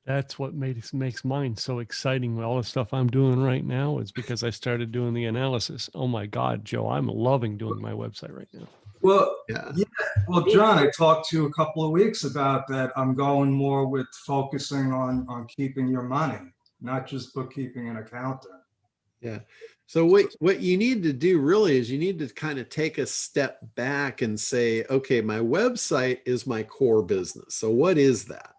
S12: That's what makes mine so exciting. All the stuff I'm doing right now is because I started doing the analysis. Oh my God, Joe, I'm loving doing my website right now.
S4: Well,
S1: Yeah.
S4: yeah. Well, John, I talked to you a couple of weeks about that. I'm going more with focusing on keeping your money, not just bookkeeping and accounting.
S1: Yeah. So what you need to do really is you need to kind of take a step back and say, okay, my website is my core business. So what is that?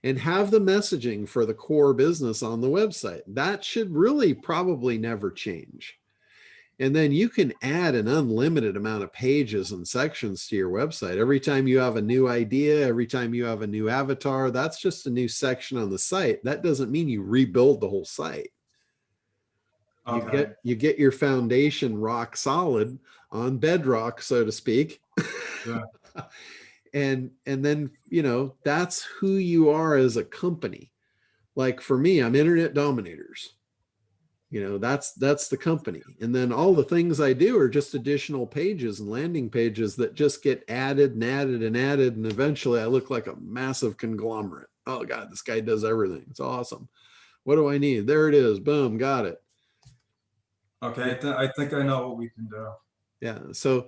S1: And have the messaging for the core business on the website. That should really probably never change. And then you can add an unlimited amount of pages and sections to your website. Every time you have a new idea, every time you have a new avatar, that's just a new section on the site. That doesn't mean you rebuild the whole site.
S4: Okay.
S1: You get your foundation rock solid on bedrock, so to speak.
S4: Yeah.
S1: and then, you know, that's who you are as a company. Like for me, I'm Internet Dominators. You know, that's the company. And then all the things I do are just additional pages and landing pages that just get added and added and added. And eventually I look like a massive conglomerate. Oh God, this guy does everything. It's awesome. What do I need? There it is. Boom, got it.
S4: Okay, I think I know what we can do.
S1: Yeah. So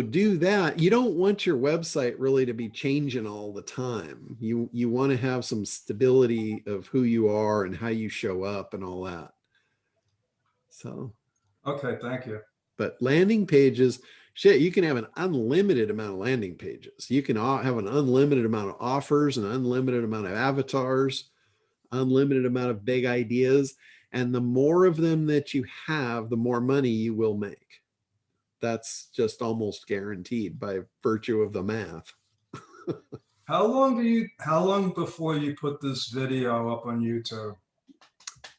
S1: do that. You don't want your website really to be changing all the time. You want to have some stability of who you are and how you show up and all that. So.
S4: Okay, thank you.
S1: But landing pages, shit, you can have an unlimited amount of landing pages. You can have an unlimited amount of offers, an unlimited amount of avatars, unlimited amount of big ideas. And the more of them that you have, the more money you will make. That's just almost guaranteed by virtue of the math.
S4: How long before you put this video up on YouTube?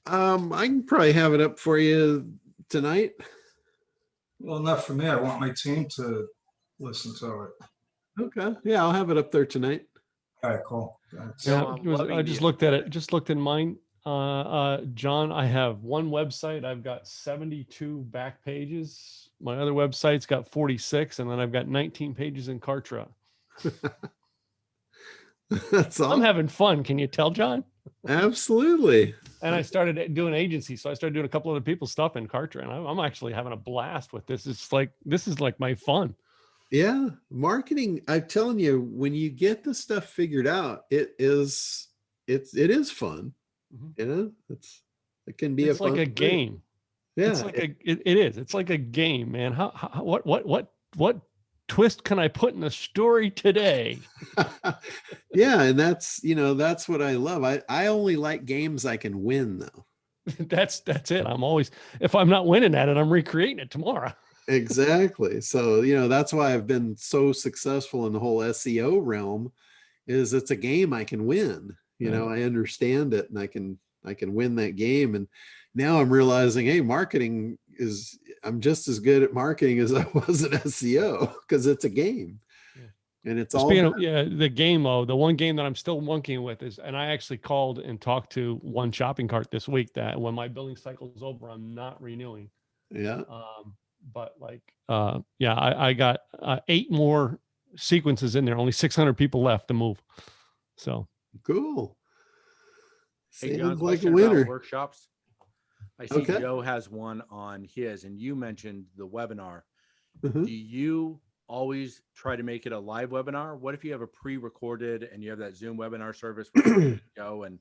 S1: I can probably have it up for you tonight.
S4: Well, not for me. I want my team to listen to it.
S1: Okay. Yeah, I'll have it up there tonight.
S4: All right, cool. Thanks.
S12: Yeah,
S9: I'm
S12: it was- I
S9: loving
S12: just
S9: the-
S12: looked at it. Just looked in mine. John, I have one website. I've got 72 back pages. My other website's got 46, and then I've got 19 pages in Kartra.
S1: That's all.
S12: I'm having fun. Can you tell, John?
S1: Absolutely.
S12: And I started doing agency, so I started doing a couple other people's stuff in Kartra, and I'm actually having a blast with this. It's like this is like my fun.
S1: Yeah, marketing, I'm telling you, when you get the stuff figured out, it is fun.
S12: Mhm.
S1: You know, it can be
S12: It's
S1: a
S12: like
S1: fun
S12: a
S1: thing.
S12: game.
S1: Yeah.
S12: It's like it is. It's like a game, man. How what twist can I put in the story today?
S1: Yeah, and that's what I love. I only like games I can win though.
S12: That's it. I'm always, if I'm not winning at it, I'm recreating it tomorrow.
S1: Exactly. So, that's why I've been so successful in the whole SEO realm is it's a game I can win. I understand it and I can win that game. And now I'm realizing, hey, I'm just as good at marketing as I was at SEO because it's a game. And it's all
S12: Speaking of, the game, the one game that I'm still monkeying with is, and I actually called and talked to one shopping cart this week that when my billing cycle is over, I'm not renewing.
S1: Yeah.
S12: But I got 8 more sequences in there, only 600 people left to move. So
S1: cool.
S9: Hey, John,
S1: Sounds like a
S9: question about
S1: winner.
S9: workshops. I see
S1: Okay.
S9: Joe has one on his, and you mentioned the webinar.
S1: Mhm.
S9: Do you always try to make it a live webinar? What if you have a pre-recorded and you have that Zoom webinar service where you go and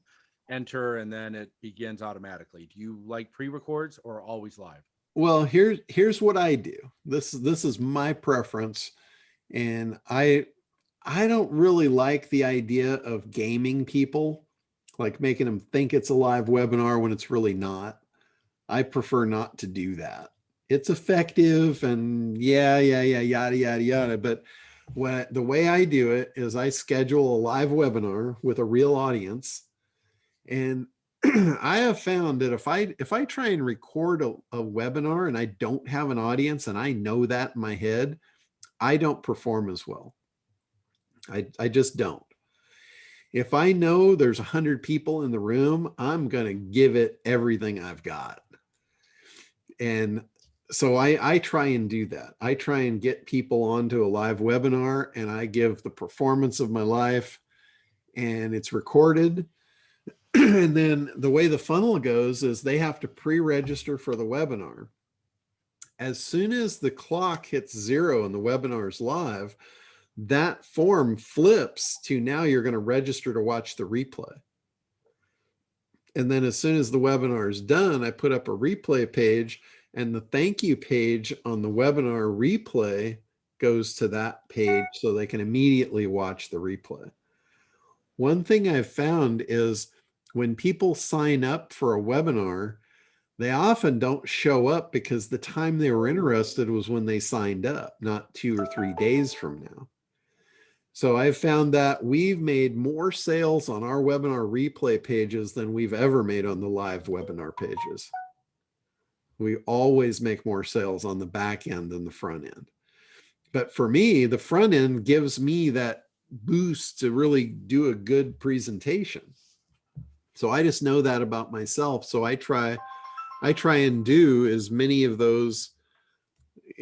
S9: enter and then it begins automatically? Do you like pre-records or always live?
S1: Well, here's what I do. This is my preference, and I don't really like the idea of gaming people, like making them think it's a live webinar when it's really not. I prefer not to do that. It's effective and yada yada yada. But the way I do it is I schedule a live webinar with a real audience, and I have found that if I try and record a webinar and I don't have an audience and I know that in my head, I don't perform as well. I just don't. If I know there's 100 people in the room, I'm going to give it everything I've got. And so I try and do that. I try and get people onto a live webinar and I give the performance of my life and it's recorded. And then the way the funnel goes is they have to pre-register for the webinar. as soon as the clock hits 0 and the webinar is live, that form flips to now you're going to register to watch the replay. And then as soon as the webinar is done, I put up a replay page, and the thank you page on the webinar replay goes to that page so they can immediately watch the replay. One thing I've found is when people sign up for a webinar, they often don't show up because the time they were interested was when they signed up, not 2 or 3 days from now. So I've found that we've made more sales on our webinar replay pages than we've ever made on the live webinar pages. We always make more sales on the back end than the front end. But for me, the front end gives me that boost to really do a good presentation. So I just know that about myself. So I try and do as many of those,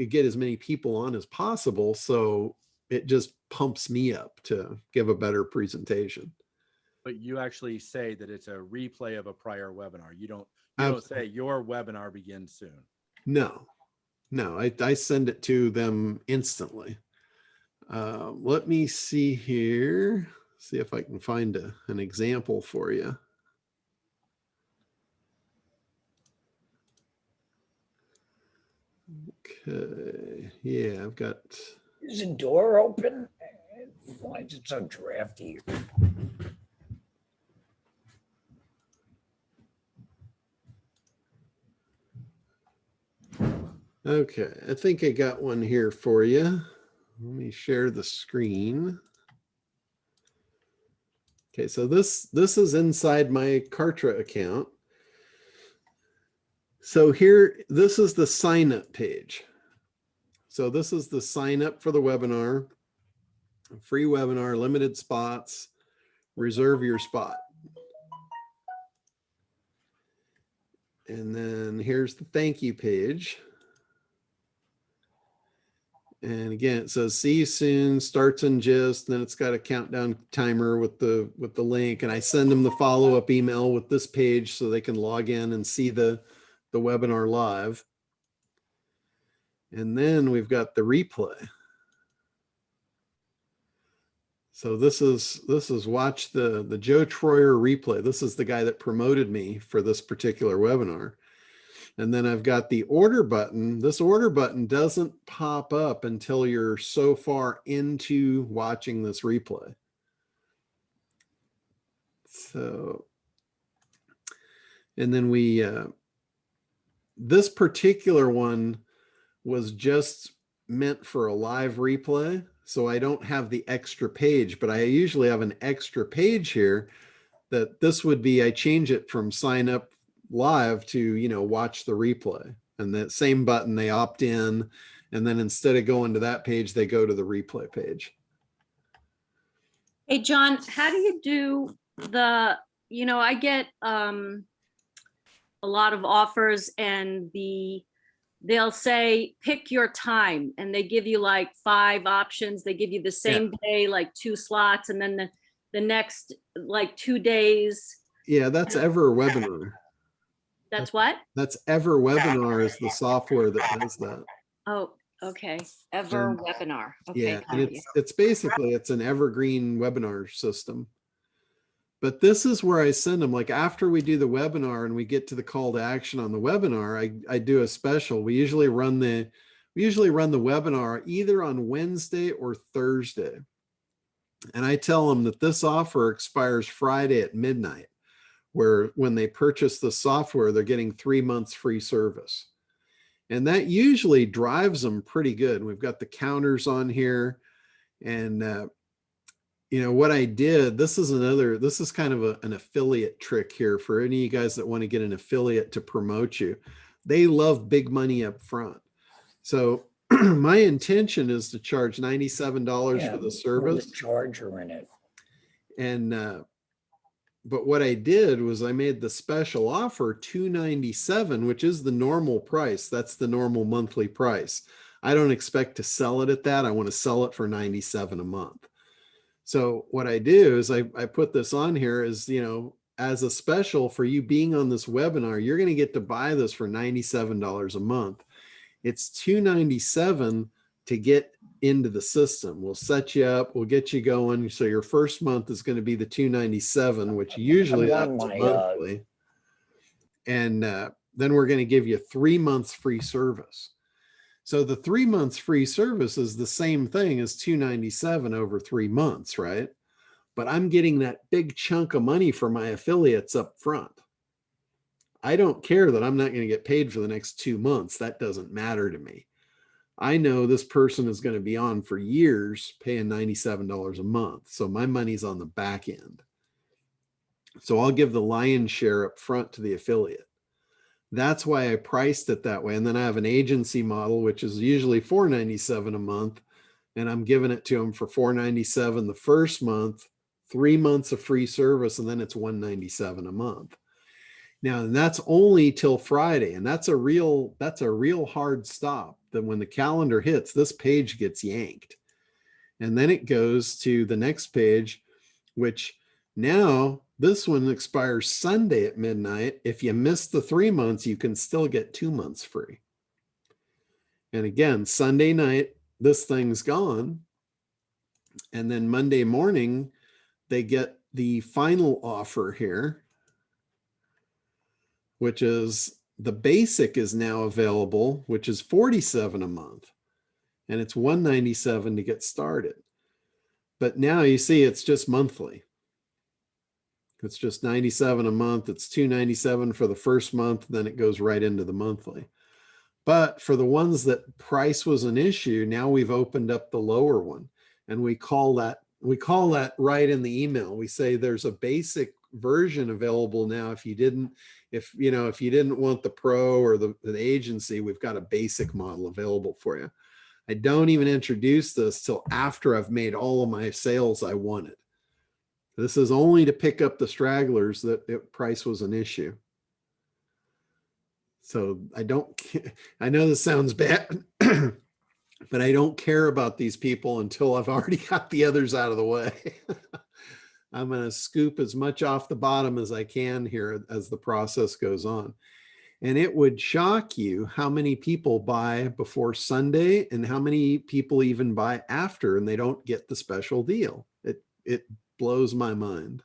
S1: get as many people on as possible. So it just pumps me up to give a better presentation.
S9: But you actually say that it's a replay of a prior webinar. You don't say your webinar begins soon.
S1: No, I send it to them instantly. Let me see here. See if I can find an example for you. Okay, yeah, I've got.
S7: Is the door open? Why is it so drafty?
S1: Okay, I think I got one here for you. Let me share the screen. Okay, so this is inside my Kartra account. So here, this is the sign up page. So this is the sign up for the webinar, free webinar, limited spots, reserve your spot. And then here's the thank you page. And again, it says, see you soon, starts in just, then it's got a countdown timer with the link. And I send them the follow-up email with this page so they can log in and see the webinar live. And then we've got the replay. So this is watch the Joe Troyer replay. This is the guy that promoted me for this particular webinar. And then I've got the order button. This order button doesn't pop up until you're so far into watching this replay. So, and then this particular one was just meant for a live replay. So I don't have the extra page, but I usually have an extra page here that this would be, I change it from sign up live to, watch the replay, and that same button, they opt in. And then instead of going to that page, they go to the replay page.
S8: Hey, John, how do you do I get a lot of offers, and they'll say, pick your time, and they give you like 5 options. They give you the same day, like 2 slots, and then the next like 2 days.
S1: Yeah, that's Ever Webinar.
S8: That's what?
S1: That's Ever Webinar is the software that does that.
S8: Oh, okay. Ever Webinar. Okay.
S1: Yeah, and it's basically, it's an evergreen webinar system. But this is where I send them, like after we do the webinar and we get to the call to action on the webinar, I do a special. We usually run the webinar either on Wednesday or Thursday. And I tell them that this offer expires Friday at midnight, where when they purchase the software, they're getting 3 months free service. And that usually drives them pretty good. We've got the counters on here, and what I did, this is kind of an affiliate trick here for any of you guys that want to get an affiliate to promote you. They love big money up front. So my intention is to charge $97 for the service.
S7: With the charger in it.
S1: And but what I did was I made the special offer $297, which is the normal price. That's the normal monthly price. I don't expect to sell it at that. I want to sell it for $97 a month. So what I do is I put this on here as, as a special for you being on this webinar. You're going to get to buy this for $97 a month. It's $297 to get into the system. We'll set you up, we'll get you going. So your first month is going to be the $297, which usually
S7: I
S1: that's
S7: want my,
S1: monthly. And then we're going to give you 3 months free service. So the 3 months free service is the same thing as $297 over 3 months, right? But I'm getting that big chunk of money for my affiliates up front. I don't care that I'm not going to get paid for the next 2 months. That doesn't matter to me. I know this person is going to be on for years paying $97 a month. So my money's on the back end. So I'll give the lion's share up front to the affiliate. That's why I priced it that way. And then I have an agency model, which is usually $497 a month. And I'm giving it to them for $497 the first month, 3 months of free service, and then it's $197 a month. Now, and that's only till Friday, and that's a real hard stop. That when the calendar hits, this page gets yanked. And then it goes to the next page, which now this one expires Sunday at midnight. If you miss the 3 months, you can still get 2 months free. And again, Sunday night, this thing's gone. And then Monday morning, they get the final offer here, which is the basic is now available, which is $47 a month. And it's $197 to get started. But now you see it's just monthly. It's just $97 a month. It's $297 for the first month. Then it goes right into the monthly. But for the ones that price was an issue, now we've opened up the lower one. And we call that right in the email. We say there's a basic version available now. If you didn't want the pro or the agency, we've got a basic model available for you. I don't even introduce this till after I've made all of my sales I wanted. This is only to pick up the stragglers that price was an issue. So I know this sounds bad, but I don't care about these people until I've already got the others out of the way. I'm going to scoop as much off the bottom as I can here as the process goes on. And it would shock you how many people buy before Sunday and how many people even buy after and they don't get the special deal. It blows my mind.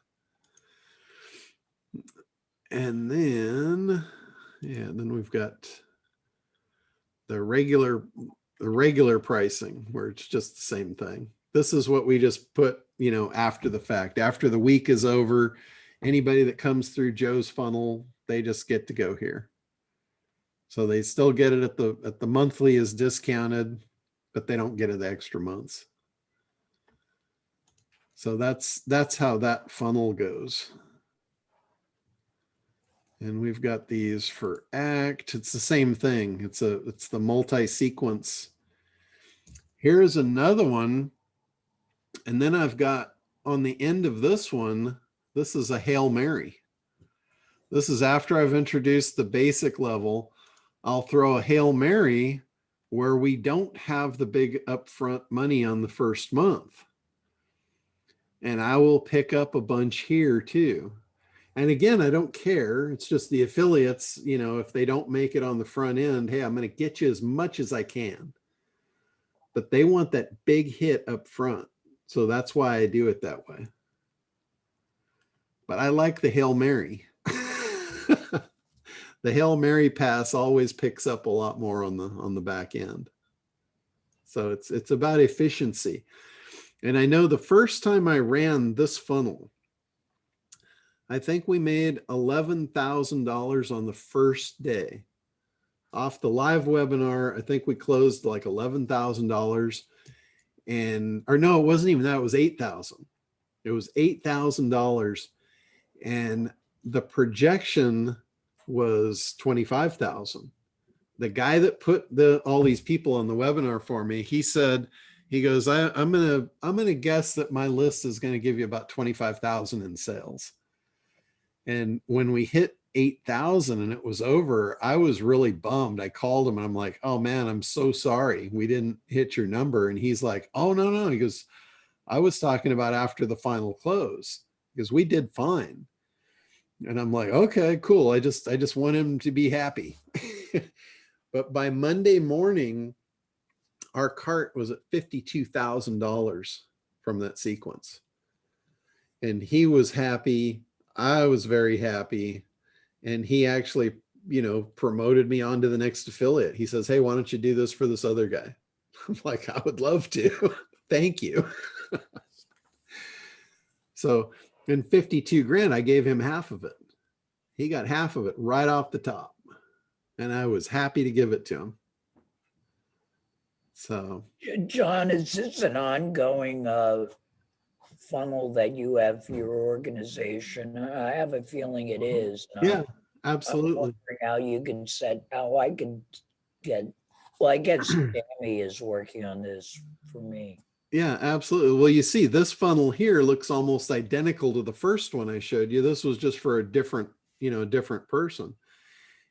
S1: And then, then we've got the regular pricing where it's just the same thing. This is what we just put, after the fact. After the week is over, anybody that comes through Joe's funnel, they just get to go here. So they still get it at the monthly is discounted, but they don't get it the extra months. So that's how that funnel goes. And we've got these for ACT. It's the same thing. It's the multi-sequence. Here's another one. And then I've got on the end of this one, this is a Hail Mary. This is after I've introduced the basic level. I'll throw a Hail Mary where we don't have the big upfront money on the first month. And I will pick up a bunch here too. And again, I don't care. It's just the affiliates, if they don't make it on the front end, hey, I'm going to get you as much as I can. But they want that big hit up front. So that's why I do it that way. But I like the Hail Mary. The Hail Mary pass always picks up a lot more on the back end. So it's about efficiency. And I know the first time I ran this funnel, I think we made $11,000 on the first day. Off the live webinar, I think we closed like $11,000. Or no, it wasn't even that, it was $8,000. It was $8,000. And the projection was 25,000. The guy that put all these people on the webinar for me, he goes, I'm gonna guess that my list is going to give you about 25,000 in sales. And when we hit 8,000 and it was over, I was really bummed. I called him and I'm like, oh man, I'm so sorry we didn't hit your number. And he's like, oh no. He goes, I was talking about after the final close because we did fine. And I'm like, okay, cool. I just want him to be happy. But by Monday morning, our cart was at $52,000 from that sequence. And he was happy. I was very happy. And he actually, promoted me on to the next affiliate. He says, hey, why don't you do this for this other guy? I'm like, I would love to. Thank you. So in 52 grand, I gave him half of it. He got half of it right off the top. And I was happy to give it to him. So,
S7: John, is this an ongoing funnel that you have for your organization? I have a feeling it is.
S1: yeah,
S7: I'm
S1: absolutely.
S7: wondering how you can how I can get, well, I guess Tammy is working on this for me.
S1: Yeah, absolutely. Well, you see, this funnel here looks almost identical to the first one I showed you. This was just for a different, different person.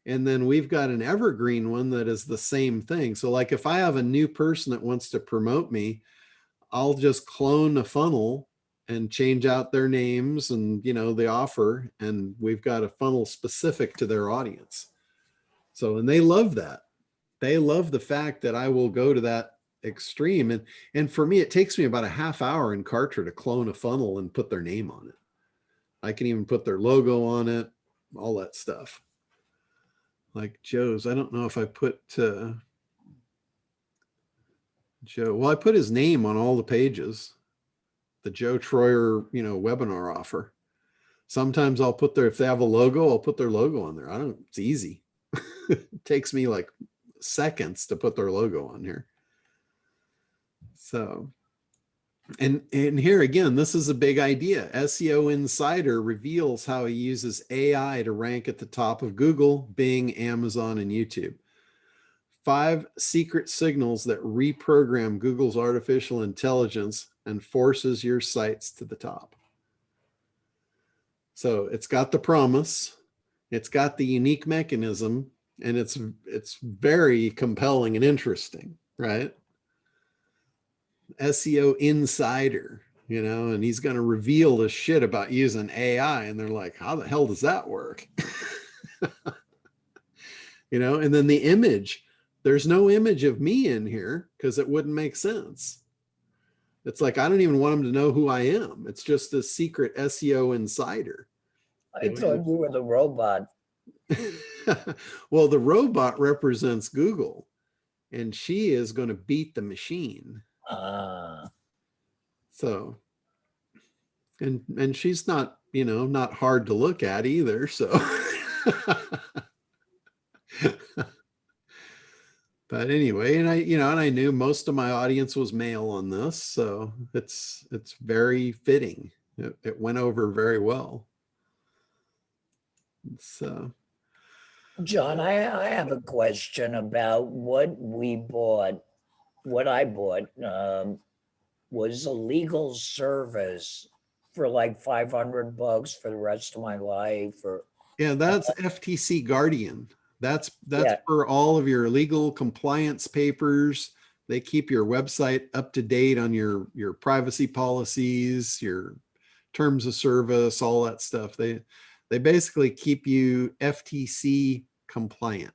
S1: And then we've got an evergreen one that is the same thing. So like if I have a new person that wants to promote me, I'll just clone a funnel and change out their names and, the offer. And we've got a funnel specific to their audience. So, and they love that. They love the fact that I will go to that extreme. And for me, it takes me about a half hour in Kartra to clone a funnel and put their name on it. I can even put their logo on it, all that stuff. Like Joe's, I don't know if I put Joe. Well, I put his name on all the pages. The Joe Troyer, webinar offer. Sometimes I'll put if they have a logo, I'll put their logo on there. It's easy. It takes me like seconds to put their logo on here. So, and here again, this is a big idea. SEO Insider reveals how he uses AI to rank at the top of Google, Bing, Amazon, and YouTube. 5 secret signals that reprogram Google's artificial intelligence and forces your sites to the top. So it's got the promise, it's got the unique mechanism, and it's very compelling and interesting, right? SEO Insider, and he's going to reveal this shit about using AI. And they're like, how the hell does that work? And then the image, there's no image of me in here because it wouldn't make sense. It's like, I don't even want them to know who I am. It's just a secret SEO Insider.
S7: I thought you were the robot.
S1: Well, the robot represents Google, and she is going to beat the machine. So, and she's not, not hard to look at either. So, but anyway, and I knew most of my audience was male on this, so it's very fitting. It went over very well. So,
S7: John, I have a question about what I bought was a legal service for like $500 for the rest of my life.
S1: Yeah, that's FTC Guardian. That's for all of your legal compliance papers. They keep your website up to date on your privacy policies, your terms of service, all that stuff. They basically keep you FTC compliant.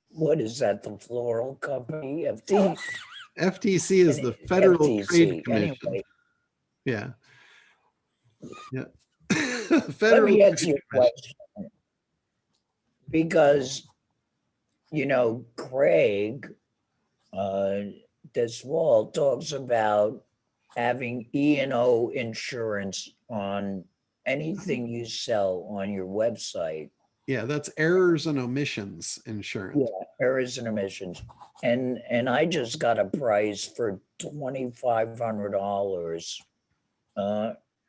S7: What is that? The floral company? FTC?
S1: FTC is the Federal
S7: FTC,
S1: Trade Commission.
S7: anyway.
S1: Yeah.
S7: Let me ask you a question. Because, Craig Deswall talks about having E&O insurance on anything you sell on your website.
S1: Yeah, that's errors and omissions insurance.
S7: Yeah, errors and omissions. And I just got a price for $2,500.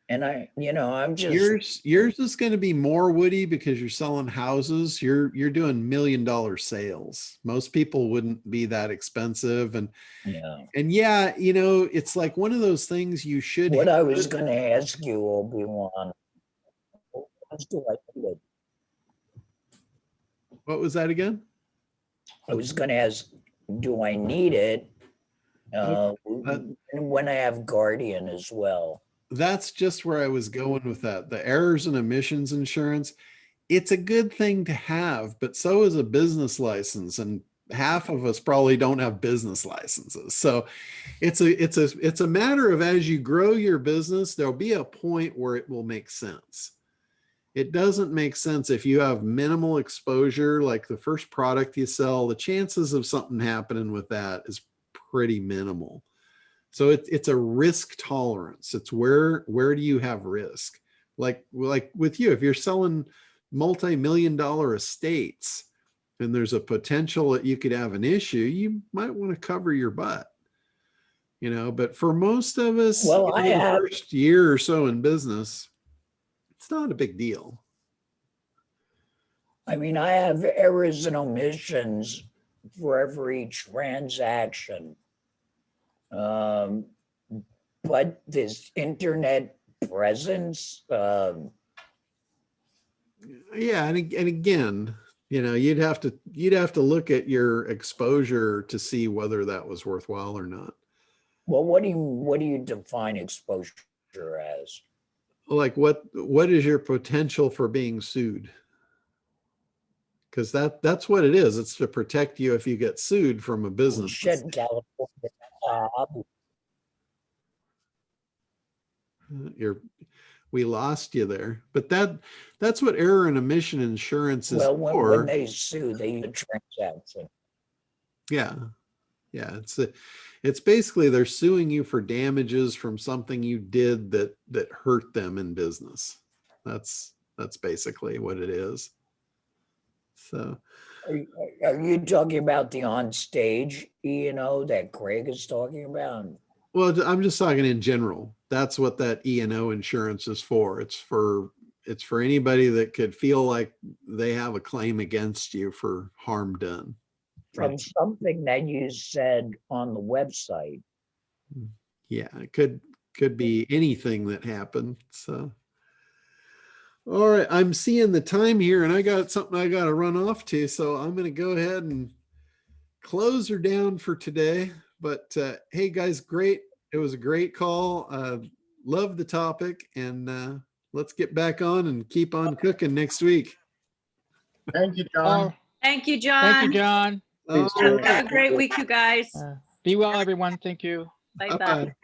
S7: And I'm just
S1: yours is going to be more, Woody, because you're selling houses. You're doing $1 million sales. Most people wouldn't be that expensive. And it's like one of those things you should.
S7: What I was going to ask you, Obi-Wan,
S1: what was that again?
S7: I was going to ask, do I need it when I have Guardian as well?
S1: That's just where I was going with that. The errors and omissions insurance, it's a good thing to have, but so is a business license, and half of us probably don't have business licenses. So it's a matter of, as you grow your business, there'll be a point where it will make sense. It doesn't make sense if you have minimal exposure, like the first product you sell, the chances of something happening with that is pretty minimal. So it's a risk tolerance. It's where do you have risk? Like with you, if you're selling multi-million-dollar estates and there's a potential that you could have an issue, you might want to cover your butt. But for most of us,
S7: Well, I
S1: the
S7: have,
S1: first year or so in business, it's not a big deal.
S7: I mean, I have errors and omissions for every transaction. But this internet presence,
S1: Yeah, and again, you'd have to look at your exposure to see whether that was worthwhile or not.
S7: well, what do you define exposure as?
S1: Like what is your potential for being sued? Because that's what it is. It's to protect you if you get sued from a business.
S7: Shed California.
S1: We lost you there, but that's what error and omission insurance is
S7: Well,
S1: for.
S7: when they sue, they do transaction.
S1: Yeah. It's basically they're suing you for damages from something you did that hurt them in business. That's basically what it is. So
S7: Are you talking about the on stage E&O that Craig is talking about?
S1: well, I'm just talking in general. That's what that E&O insurance is for. It's for anybody that could feel like they have a claim against you for harm done.
S7: From something that you said on the website.
S1: Yeah, it could be anything that happened. So, all right, I'm seeing the time here, and I got something I got to run off to. So I'm going to go ahead and close her down for today. But hey, guys, great. It was a great call. Love the topic, and let's get back on and keep on cooking next week.
S11: Thank you, John.
S8: Thank you, John.
S2: Thank you, John.
S1: All
S8: Have
S1: right.
S8: a great week, you guys.
S2: Be well, everyone. Thank you.
S8: Bye-bye.
S1: Bye-bye.